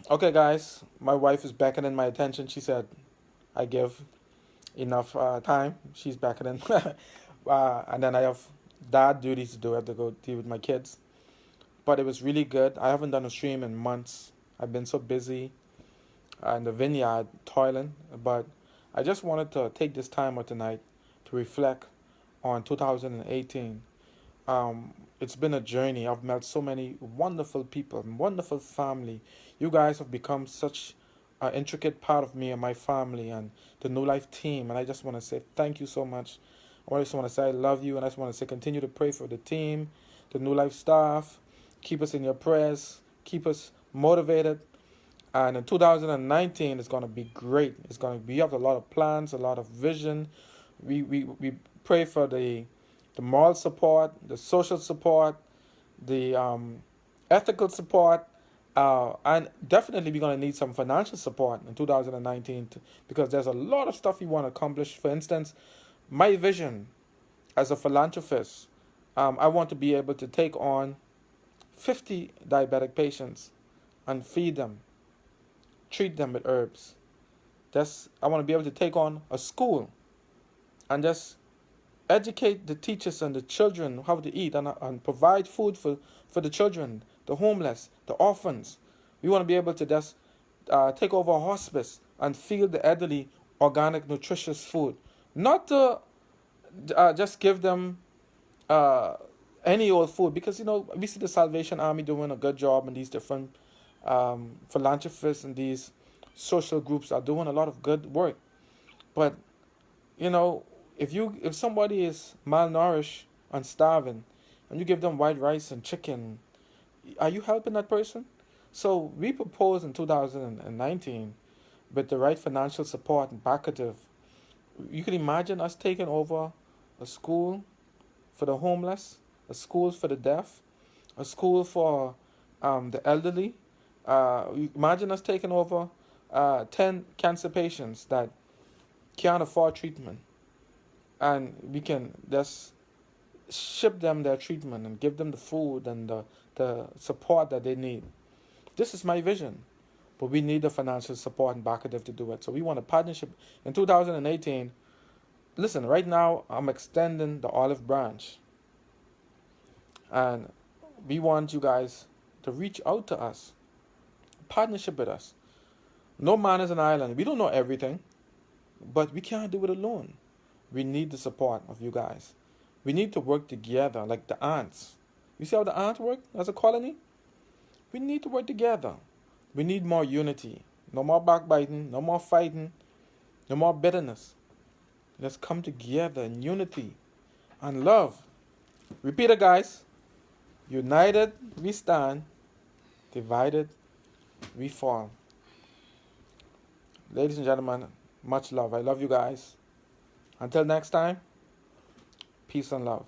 No. Okay, guys. My wife is beckoning my attention. She said I give enough time. She's beckoning. And then I have dad duties to do. I have to go deal with my kids. But it was really good. I haven't done a stream in months. I've been so busy in the vineyard toiling. But I just wanted to take this time out tonight to reflect on 2018. It's been a journey. I've met so many wonderful people, wonderful family. You guys have become such an intricate part of me and my family and the New Life team. And I just want to say thank you so much. I just want to say I love you, and I just want to say continue to pray for the team, the New Life staff. Keep us in your prayers. Keep us motivated. And in 2019, it's going to be great. We have a lot of plans, a lot of vision. We pray for the moral support, the social support, the ethical support, and definitely we're going to need some financial support in 2019 because there's a lot of stuff we want to accomplish. For instance, my vision as a philanthropist, I want to be able to take on 50 diabetic patients and feed them, treat them with herbs. I want to be able to take on a school and just educate the teachers and the children how to eat, and provide food for the children, the homeless, the orphans. We want to be able to just take over a hospice and feed the elderly organic, nutritious food. Not to just give them any old food, because we see the Salvation Army doing a good job, and these different philanthropists and these social groups are doing a lot of good work. But if somebody is malnourished and starving, and you give them white rice and chicken, are you helping that person? So we propose in 2019, with the right financial support and backative, you can imagine us taking over a school for the homeless, a school for the deaf, a school for the elderly. Imagine us taking over 10 cancer patients that can't afford treatment, and we can just ship them their treatment and give them the food and the support that they need. This is my vision, but we need the financial support and backative to do it. So we want a partnership in 2018. Listen, right now I'm extending the olive branch, and we want you guys to reach out to us, partnership with us. No man is an island. We don't know everything, but we can't do it alone. We need the support of you guys. We need to work together like the ants. You see how the ants work as a colony? We need to work together. We need more unity. No more backbiting, no more fighting, no more bitterness. Let's come together in unity and love. Repeat it, guys. United we stand, divided we fall. Ladies and gentlemen, much love. I love you guys. Until next time, peace and love.